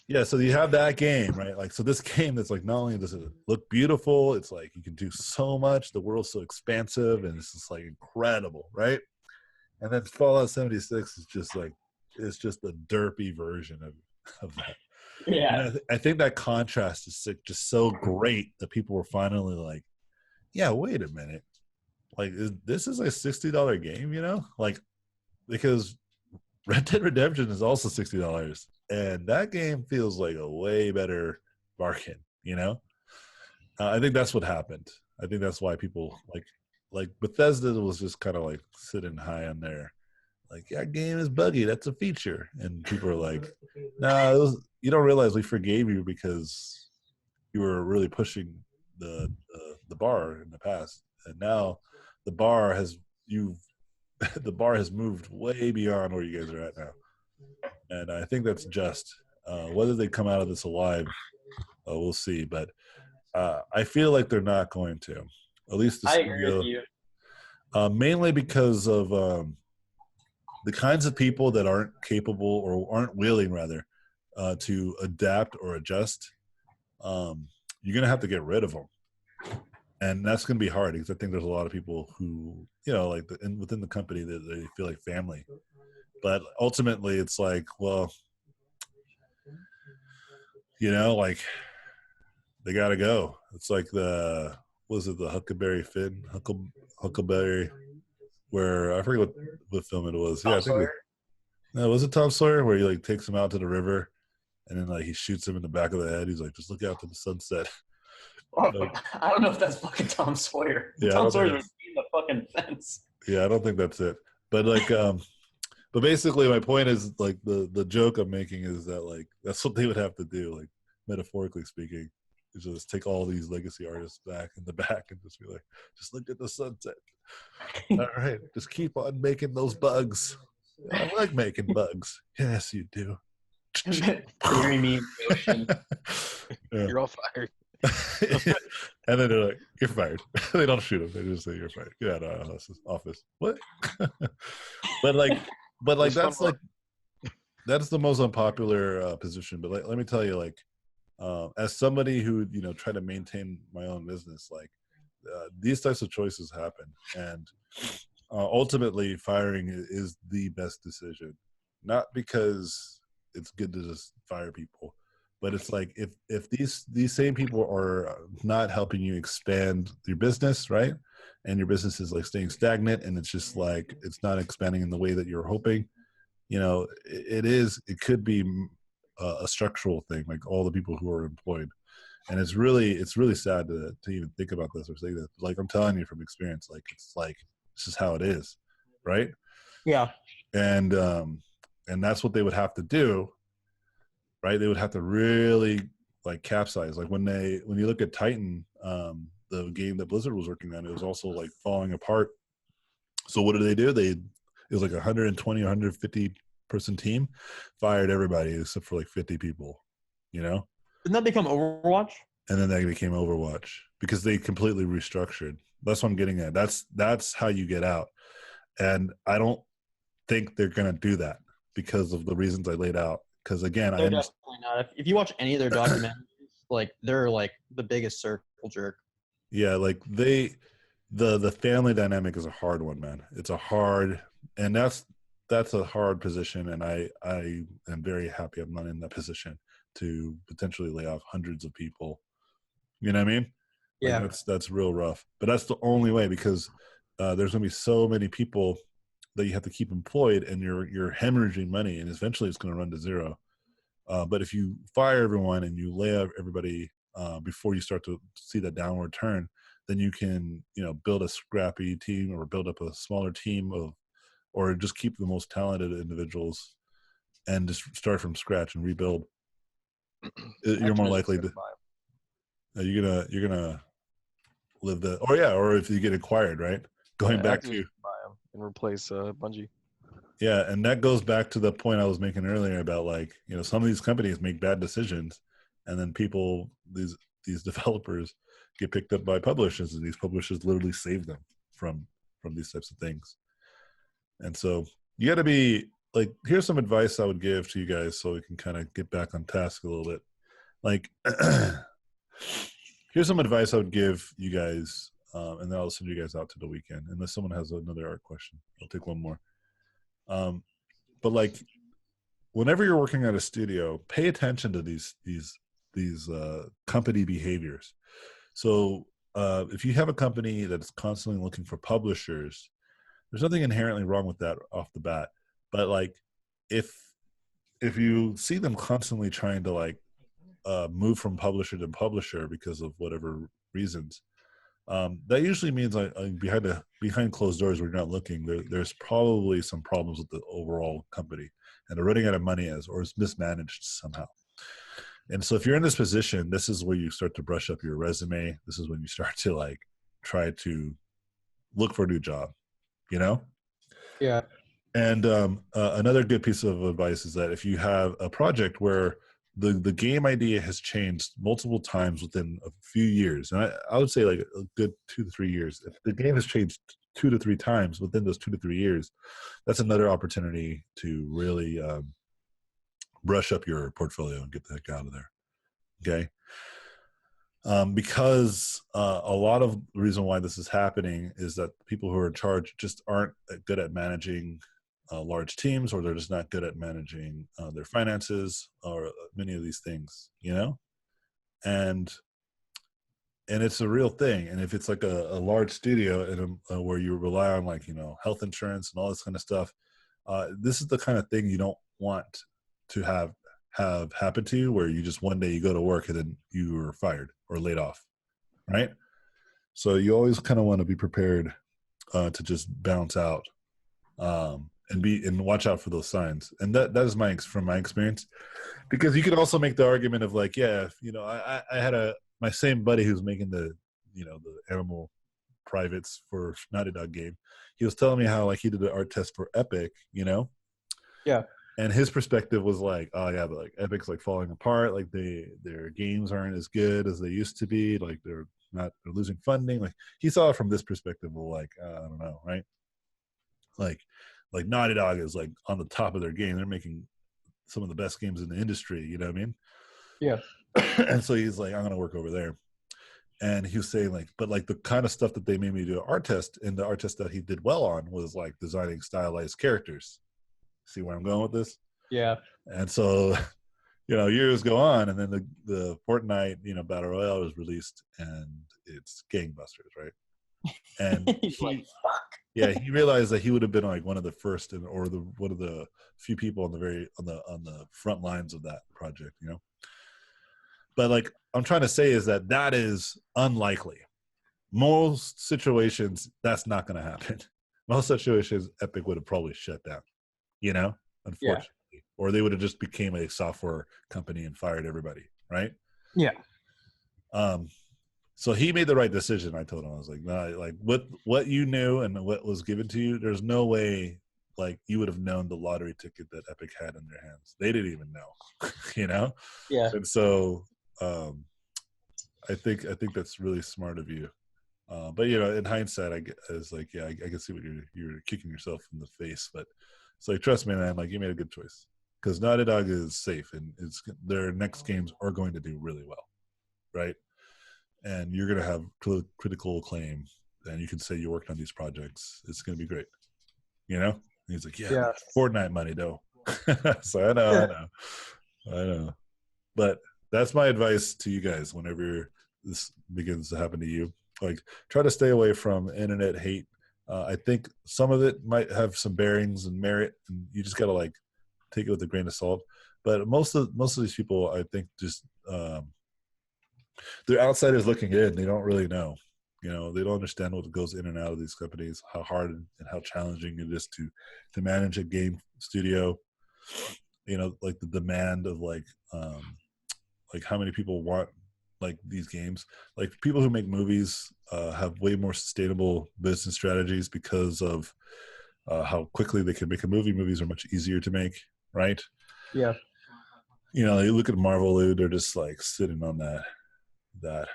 yeah, so you have that game, right? Like, so this game that's like, not only does it look beautiful, it's like you can do so much. The world's so expansive, and it's just like incredible, right? And then Fallout 76 is just like, it's just a derpy version of that. Yeah. I think that contrast is just so great that people were finally like, yeah, wait a minute. Like, this is a $60 game, you know? Like, because Red Dead Redemption is also $60. And that game feels like a way better bargain, you know? I think that's what happened. I think that's why people like Bethesda was just kind of like sitting high on there. Like, yeah, game is buggy. That's a feature. And people are like, no, you don't realize we forgave you because you were really pushing the bar in the past. And now the bar has moved way beyond where you guys are at now. And I think that's just. Whether they come out of this alive, we'll see. But I feel like they're not going to. At least the studio. I agree with you. Mainly because of the kinds of people that aren't capable or aren't willing, rather, to adapt or adjust. You're going to have to get rid of them. And that's going to be hard because I think there's a lot of people who, you know, like within the company that they feel like family. But ultimately, it's like, well, you know, like they got to go. It's like the Huckleberry Finn? Huckleberry, where I forget what film it was. Yeah, I think was it Tom Sawyer where he like takes him out to the river and then like he shoots him in the back of the head. He's like, just look out to the sunset. I don't know if that's fucking Tom Sawyer. Yeah, Tom Sawyer's being the fucking fence. Yeah, I don't think that's it. But like, but basically, my point is like the joke I'm making is that like that's what they would have to do, like metaphorically speaking, is just take all these legacy artists back in the back and just be like, just look at the sunset. All right, just keep on making those bugs. I like making bugs. Yes, you do. Bury me in the ocean. Yeah. You're all fired. And then they're like, you're fired. They don't shoot him. They just say you're fired. Get out of our office. What? but that's the most unpopular position. But like, let me tell you, like, as somebody who, you know, try to maintain my own business, like these types of choices happen. And ultimately firing is the best decision, not because it's good to just fire people. But it's like if these same people are not helping you expand your business, right? And your business is like staying stagnant and it's just like it's not expanding in the way that you're hoping, you know, it could be a structural thing, like all the people who are employed. And it's really sad to even think about this or say that. Like I'm telling you from experience, like it's like this is how it is, right? Yeah. And that's what they would have to do. Right, they would have to really like capsize. Like when you look at Titan, the game that Blizzard was working on, it was also like falling apart. So what did they do? It was like 120 or 150 person team, fired everybody except for like 50 people. You know, Didn't that become Overwatch? and then that became Overwatch because they completely restructured. That's what I'm getting at. That's how you get out. And I don't think they're going to do that because of the reasons I laid out. Because again, I They're understand. definitely not. If you watch any of their documentaries, like they're like the biggest circle jerk. Yeah, like the family dynamic is a hard one, man. It's a hard, and that's a hard position, and I am very happy I'm not in that position to potentially lay off hundreds of people. You know what I mean? Like Yeah. that's real rough. But that's the only way, because there's gonna be so many people that you have to keep employed, and you're hemorrhaging money, and eventually it's gonna run to zero. But if you fire everyone and you lay off everybody before you start to see that downward turn, then you can, build a scrappy team or build up a smaller team or just keep the most talented individuals and just start from scratch and rebuild. You're more likely to. You're gonna live the, or if you get acquired, right? Going back to buy them and replace Bungie. Yeah, and that goes back to the point I was making earlier about, like, some of these companies make bad decisions, and then these developers get picked up by publishers, and these publishers literally save them from these types of things. And so you got to be like, here's some advice I would give to you guys so we can kind of get back on task a little bit. Like, here's some advice I would give you guys, and then I'll send you guys out to the weekend. Unless someone has another art question, I'll take one more. But like, whenever you're working at a studio, pay attention to these company behaviors. So if you have a company that's constantly looking for publishers, there's nothing inherently wrong with that off the bat. But like, if you see them constantly trying to like move from publisher to publisher because of whatever reasons, that usually means like behind closed doors where you're not looking, there's probably some problems with the overall company, and they're running out of money or it's mismanaged somehow. And so if you're in this position, this is where you start to brush up your resume. This is when you start to like try to look for a new job, Yeah. And another good piece of advice is that if you have a project where the game idea has changed multiple times within a few years, and I would say like a good 2 to 3 years. If the game has changed 2 to 3 times within those 2 to 3 years, that's another opportunity to really brush up your portfolio and get the heck out of there. Okay. Because a lot of the reason why this is happening is that people who are in charge just aren't good at managing large teams, or they're just not good at managing their finances, or many of these things, and it's a real thing. And if it's like a large studio and where you rely on like, health insurance and all this kind of stuff, this is the kind of thing you don't want to have happen to you, where you just one day you go to work and then you are fired or laid off, right? So you always kind of want to be prepared to just bounce out, and watch out for those signs. And that is from my experience, because you could also make the argument of like, yeah, I had my same buddy who's making the animal privates for Naughty Dog game. He was telling me how like he did the art test for Epic, Yeah. And his perspective was like, oh yeah, but like Epic's like falling apart. Like their games aren't as good as they used to be. Like they're losing funding. Like he saw it from this perspective of like, I don't know, right? Like Naughty Dog is like on the top of their game. They're making some of the best games in the industry. You know what I mean? Yeah. And so he's like, I'm gonna work over there. And he was saying like, but like the kind of stuff that they made me do an art test, and the art test that he did well on was like designing stylized characters. See where I'm going with this? Yeah. And so, years go on, and then the Fortnite, Battle Royale was released, and it's gangbusters, right? And He's like, fuck. yeah, he realized that he would have been like one of the first, or one of the few people on the front lines of that project, But like I'm trying to say is that is unlikely. Most situations, that's not going to happen. Most situations, Epic would have probably shut down, unfortunately. Yeah. Or they would have just became a software company and fired everybody, right? Yeah. So he made the right decision. I told him, I was like, nah, like what you knew and what was given to you, there's no way like you would have known the lottery ticket that Epic had in their hands. They didn't even know, Yeah. And so I think that's really smart of you But in hindsight, it's like, yeah, I can see what you're kicking yourself in the face, but it's like, trust me, man, like you made a good choice because Naughty Dog is safe and their next games are going to do really well, right? And you're going to have critical acclaim, and you can say you worked on these projects. It's going to be great, And he's like, yeah, Fortnite money, though. So I know. But that's my advice to you guys whenever this begins to happen to you. Like, try to stay away from internet hate. I think some of it might have some bearings and merit, and you just got to like take it with a grain of salt. But most of these people, I think, just they're outsiders looking in. They don't really know. They don't understand what goes in and out of these companies, how hard and how challenging it is to manage a game studio. Like the demand of like how many people want like these games. Like people who make movies have way more sustainable business strategies because of how quickly they can make a movie. Movies are much easier to make, right? Yeah. You look at Marvel, they're just like sitting on that $1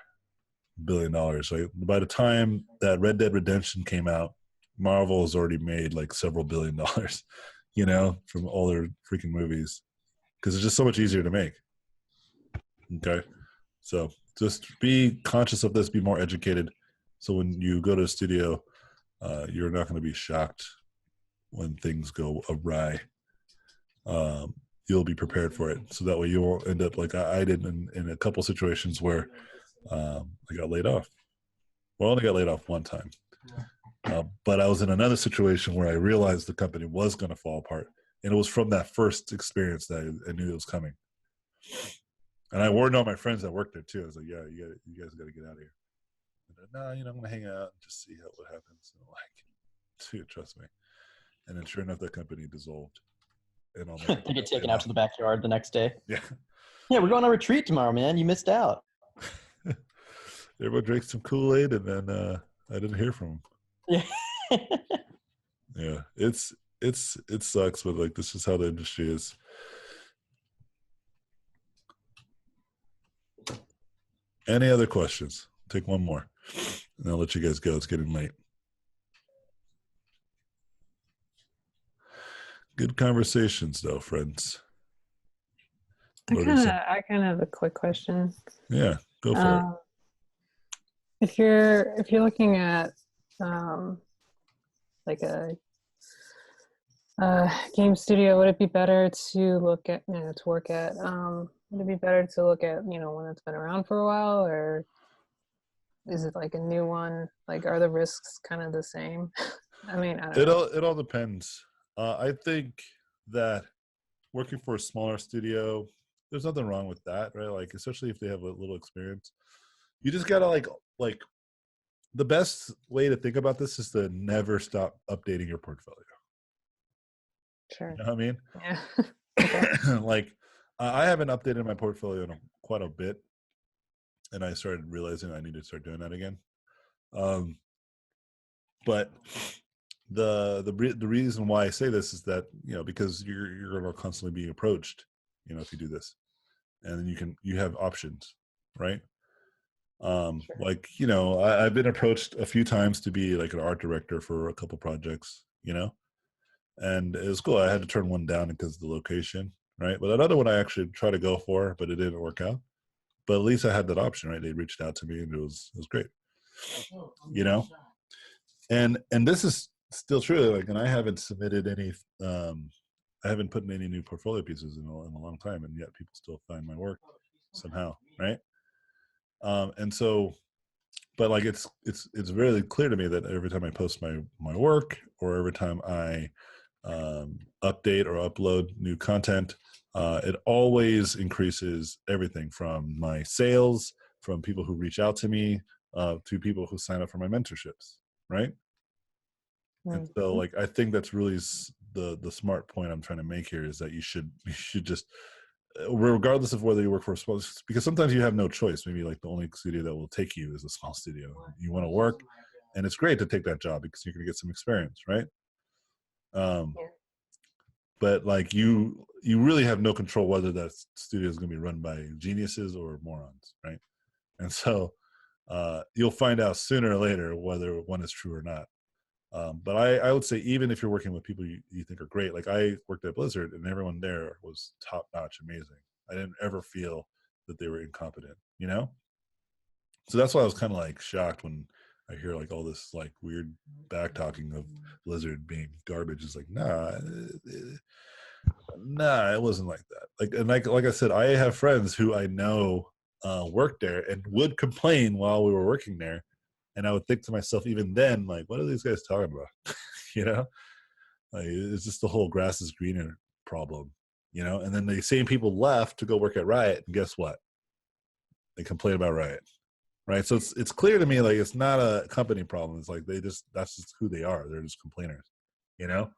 billion. Right? By the time that Red Dead Redemption came out, Marvel has already made like several $1 billion, from all their freaking movies because it's just so much easier to make. Okay. So just be conscious of this, be more educated. So when you go to a studio, you're not going to be shocked when things go awry. You'll be prepared for it. So that way you won't end up like I did in a couple situations where I got laid off. Well, I only got laid off one time. But I was in another situation where I realized the company was going to fall apart. And it was from that first experience that I knew it was coming. And I warned all my friends that worked there too. I was like, yeah, you guys got to get out of here. No, I'm going to hang out and just see what happens. And I'm like, dude, trust me. And then sure enough, that company dissolved. And all my They get taken out to the backyard the next day. Yeah. Yeah, we're going on retreat tomorrow, man. You missed out. Everyone drank some Kool-Aid, and then I didn't hear from them. Yeah. Yeah, it sucks, but like this is how the industry is. Any other questions? Take one more, and I'll let you guys go. It's getting late. Good conversations, though, friends. I kind of have a quick question. Yeah, go for it. If you're looking at like a game studio, would it be better to look at to work at? Would it be better to look at one that's been around for a while, or is it like a new one? Like, are the risks kind of the same? I mean, I don't know. It all depends. I think that working for a smaller studio, there's nothing wrong with that, right? Like, especially if they have a little experience. You just gotta like the best way to think about this is to never stop updating your portfolio. Sure. You know what I mean? Yeah. Okay. Like, I haven't updated my portfolio in quite a bit, and I started realizing I need to start doing that again. But the reason why I say this is that because you're going to constantly be approached, if you do this, and then you have options, right? Sure. Like I've been approached a few times to be like an art director for a couple projects, and it was cool. I had to turn one down because of the location, right? But another one I actually tried to go for, but it didn't work out. But at least I had that option, right? They reached out to me, and it was great, And this is still true. Like, and I haven't submitted any. I haven't put in any new portfolio pieces in a long time, and yet people still find my work somehow, right? And so, but like it's really clear to me that every time I post my work, or every time I update or upload new content, it always increases everything from my sales, from people who reach out to me, to people who sign up for my mentorships, right? And so, like, I think that's really the smart point I'm trying to make here is that you should just, regardless of whether you work for a small, because sometimes you have no choice. Maybe like the only studio that will take you is a small studio. You want to work, and it's great to take that job because you're going to get some experience, right? But like you really have no control whether that studio is going to be run by geniuses or morons, right? And so you'll find out sooner or later whether one is true or not. But I would say even if you're working with people you think are great, like I worked at Blizzard and everyone there was top notch, amazing. I didn't ever feel that they were incompetent, you know? So that's why I was kind of like shocked when I hear like all this like weird back talking of Blizzard being garbage. It's like, nah, it wasn't like that. Like, and like I said, I have friends who I know worked there and would complain while we were working there. And I would think to myself, even then, like, what are these guys talking about? You know, like it's just the whole grass is greener problem, you know. And then the same people left to go work at Riot, and guess what? They complain about Riot, right? So it's clear to me like it's not a company problem. It's like that's just who they are. They're just complainers, you know.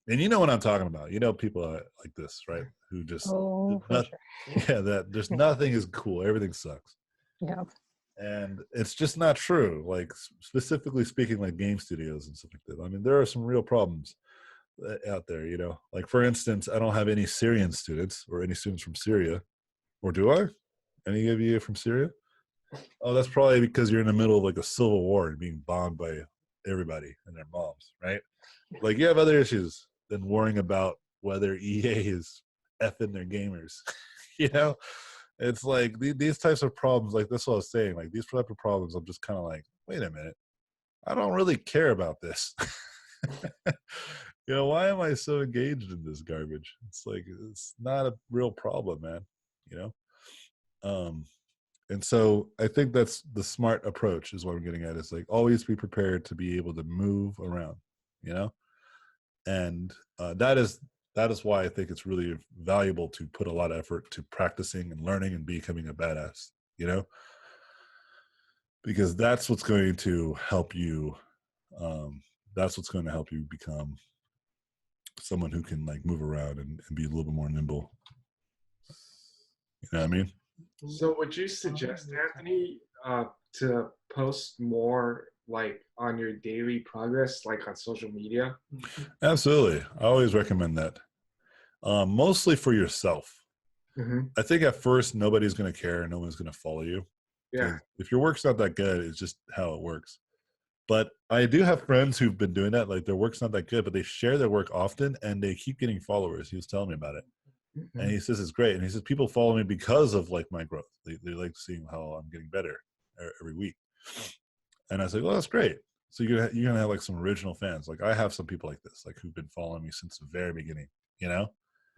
And you know what I'm talking about. You know, people like this, right? Who just Oh, for sure. yeah, that there's nothing is cool. Everything sucks. Yeah. And it's just not true. Like specifically speaking, like game studios and stuff like that. I mean, there are some real problems out there. You know, like for instance, I don't have any Syrian students or any students from Syria, or do I? Any of you from Syria? Oh, that's probably because you're in the middle of like a civil war and being bombed by everybody and their moms, right? Like you have other issues than worrying about whether EA is effing their gamers. You know, it's like these types of problems. Like that's what I was saying. Like these type of problems, I'm just kind of like, wait a minute, I don't really care about this. You know, why am I so engaged in this garbage? It's like it's not a real problem, man. You know, and so I think that's the smart approach. Is what I'm getting at. Is like always be prepared to be able to move around. You know. And that is why I think it's really valuable to put a lot of effort to practicing and learning and becoming a badass, you know, because that's what's going to help you. That's what's going to help you become someone who can like move around and be a little bit more nimble. You know what I mean? So would you suggest, Anthony, to post more like on your daily progress, like on social media? Absolutely. I always recommend that. Mostly for yourself. Mm-hmm. I think at first nobody's going to care and no one's going to follow you. Yeah. If your work's not that good, it's just how it works. But I do have friends who've been doing that. Like their work's not that good, but they share their work often and they keep getting followers. He was telling me about it. Mm-hmm. And he says it's great. And he says people follow me because of like my growth. They like seeing how I'm getting better every week. And I was like, well, that's great. So you're gonna have like some original fans. Like I have some people like this, like who've been following me since the very beginning. You know.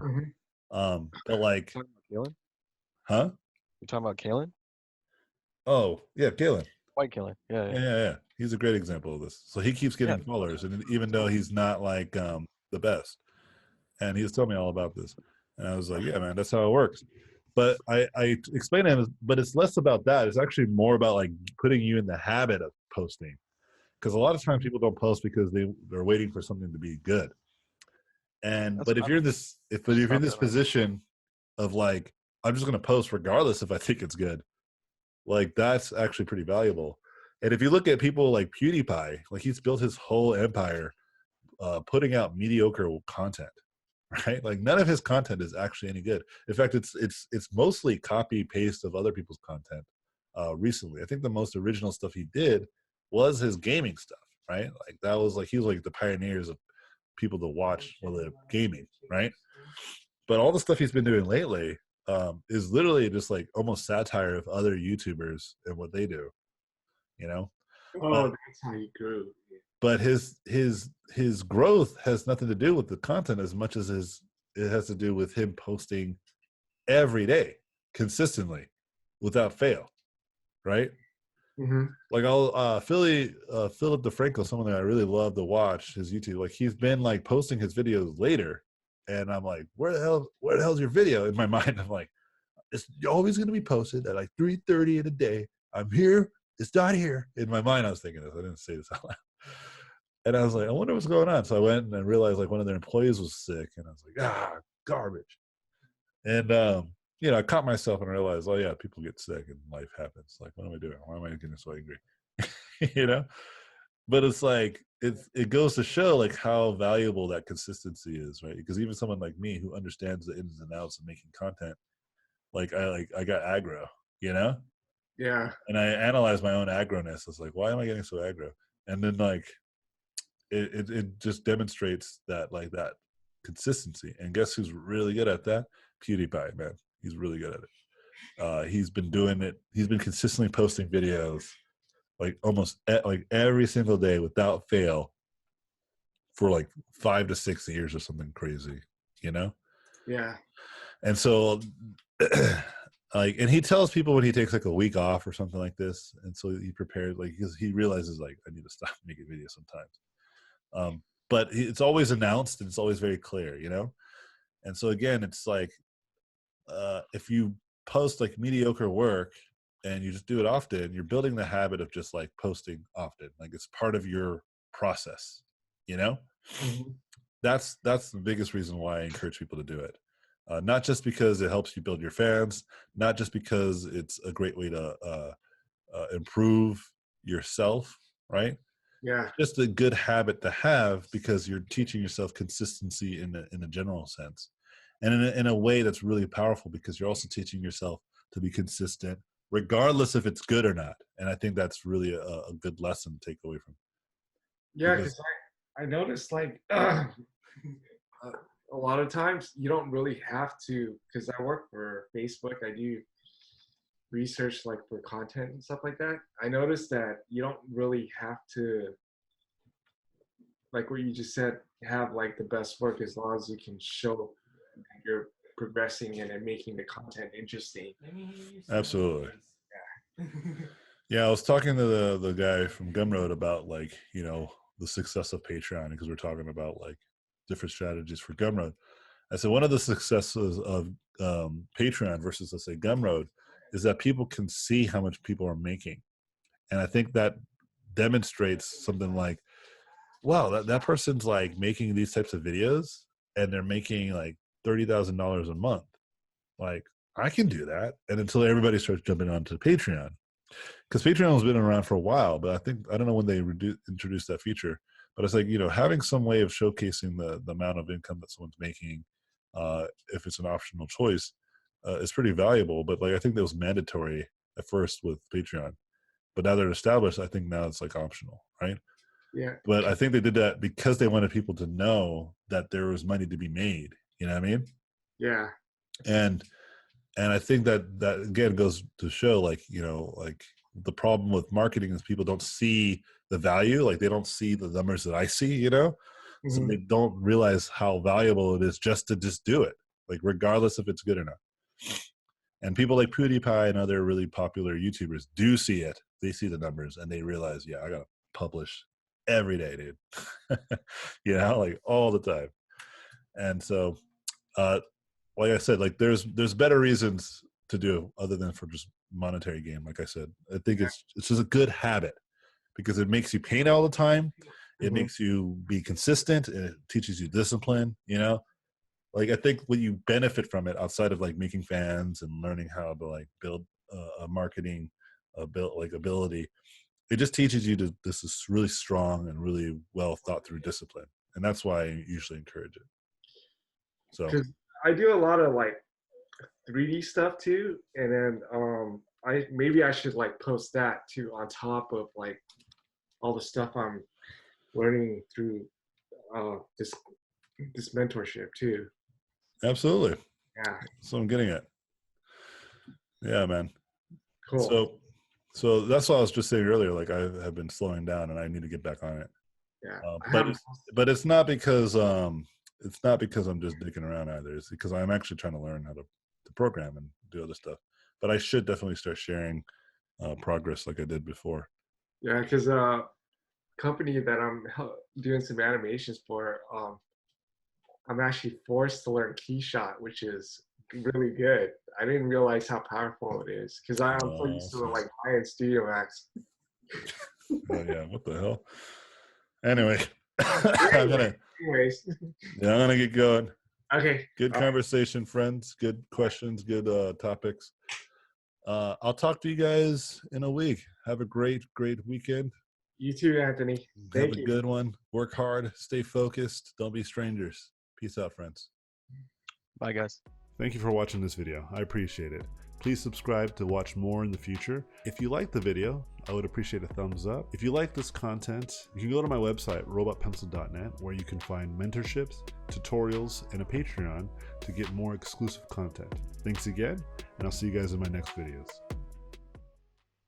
Mm-hmm. But like, You talking about Kalen? huh? You talking about Kalen? Oh yeah, Galen. White Kalen. Yeah. Yeah. He's a great example of this. So he keeps getting followers, and even though he's not like the best, and he was telling me all about this, and I was like, yeah, man, that's how it works. But I explained to him, but it's less about that. It's actually more about like putting you in the habit of posting, because a lot of times people don't post because they're waiting for something to be good. And but if you're in this position of like, I'm just gonna post regardless if I think it's good, like that's actually pretty valuable. And if you look at people like PewDiePie, like he's built his whole empire putting out mediocre content, right? Like none of his content is actually any good. In fact, it's mostly copy paste of other people's content. Recently, I think the most original stuff he did was his gaming stuff, right? Like that was like he was like the pioneers of people to watch while they're gaming, right? But all the stuff he's been doing lately is literally just like almost satire of other YouTubers and what they do, you know. Oh, that's how you grew. But his growth has nothing to do with the content as much as it has to do with him posting every day consistently without fail, right? Mm-hmm. Like I'll Philip DeFranco, someone that I really love to watch his YouTube. Like he's been like posting his videos later, and I'm like, where the hell's your video? In my mind, I'm like, it's always going to be posted at like 3:30 in a day. I'm here. It's not here. In my mind, I was thinking this. I didn't say this out loud. And I was like, I wonder what's going on. So I went and I realized like one of their employees was sick, and I was like, garbage. And you know, I caught myself and realized, oh yeah, people get sick and life happens. Like, what am I doing? Why am I getting so angry? You know? But it's like it goes to show like how valuable that consistency is, right? Because even someone like me who understands the ins and outs of making content, like I got aggro, you know? Yeah. And I analyzed my own aggroness. I was like, why am I getting so aggro? And then like it just demonstrates that like that consistency. And guess who's really good at that? PewDiePie, man. He's really good at it. He's been doing it. He's been consistently posting videos like almost like every single day without fail for like 5 to 6 years or something crazy, you know? Yeah. And so like, and he tells people when he takes like a week off or something like this. And so he prepared, like, because he realizes like, I need to stop making videos sometimes. But it's always announced and it's always very clear, you know? And so again, it's like, if you post like mediocre work and you just do it often, you're building the habit of just like posting often. Like it's part of your process, you know? Mhm. That's the biggest reason why I encourage people to do it. Not just because it helps you build your fans, not just because it's a great way to improve yourself, right? Yeah. Just a good habit to have because you're teaching yourself consistency in a general sense, and in a way that's really powerful because you're also teaching yourself to be consistent, regardless if it's good or not. And I think that's really a good lesson to take away from. Yeah, Because- because I noticed like a lot of times you don't really have to, because I work for Facebook, I do research like for content and stuff like that. I noticed that you don't really have to, like what you just said, have like the best work as long as you can show that you're progressing and making the content interesting. Absolutely. Yeah, I was talking to the guy from Gumroad about like, you know, the success of Patreon because we're talking about like different strategies for Gumroad. I said one of the successes of Patreon versus let's say Gumroad is that people can see how much people are making, and I think that demonstrates something like, wow, that person's like making these types of videos and they're making like $30,000 a month. Like I can do that, and until everybody starts jumping onto Patreon. Because Patreon has been around for a while, but I don't know when they introduced that feature. But it's like, you know, having some way of showcasing the amount of income that someone's making, if it's an optional choice, is pretty valuable. But like I think that was mandatory at first with Patreon, but now they're established. I think now it's like optional, right? Yeah. But I think they did that because they wanted people to know that there was money to be made. You know what I mean? Yeah. And I think that again goes to show like, you know, like the problem with marketing is people don't see the value, like they don't see the numbers that I see, you know? So Mhm. they don't realize how valuable it is just to just do it, like regardless if it's good or not. And people like PewDiePie and other really popular YouTubers do see it. They see the numbers and they realize, yeah, I gotta publish every day, dude. You know, like all the time. And so like I said, like there's better reasons to do other than for just monetary gain. Like I said, I think it's just a good habit because it makes you paint all the time. It Mhm. makes you be consistent. And it teaches you discipline. You know, like I think when you benefit from it outside of like making fans and learning how to like build a marketing build like ability, it just teaches you to this is really strong and really well thought through discipline, and that's why I usually encourage it. So Because I do a lot of like 3D stuff too, and then I should like post that too on top of like all the stuff I'm learning through this mentorship too. absolutely, Yeah, that's what I'm getting at. Yeah, man. cool. So that's what I was just saying earlier. Like I have been slowing down, and I need to get back on it. Yeah, But it's not because I'm just dicking around either. It's because I'm actually trying to learn how to program and do other stuff. But I should definitely start sharing progress like I did before. yeah, because company that I'm doing some animations for, I'm actually forced to learn Keyshot, which is really good. I didn't realize how powerful it is because I'm so used to Awesome. like high-end Studio Max. Oh yeah, what the hell? Anyway, I'm gonna Anyways, get going. okay. Good conversation, friends. Good questions. Good topics. I'll talk to you guys in a week. Have a great weekend. You too, Anthony. Have Thank a you. good one. Work hard. Stay focused. Don't be strangers. Peace out, friends. Bye, guys. Thank you for watching this video. I appreciate it. Please subscribe to watch more in the future. If you like the video, I would appreciate a thumbs up. If you like this content, you can go to my website, robotpencil.net, where you can find mentorships, tutorials, and a Patreon to get more exclusive content. Thanks again, and I'll see you guys in my next videos.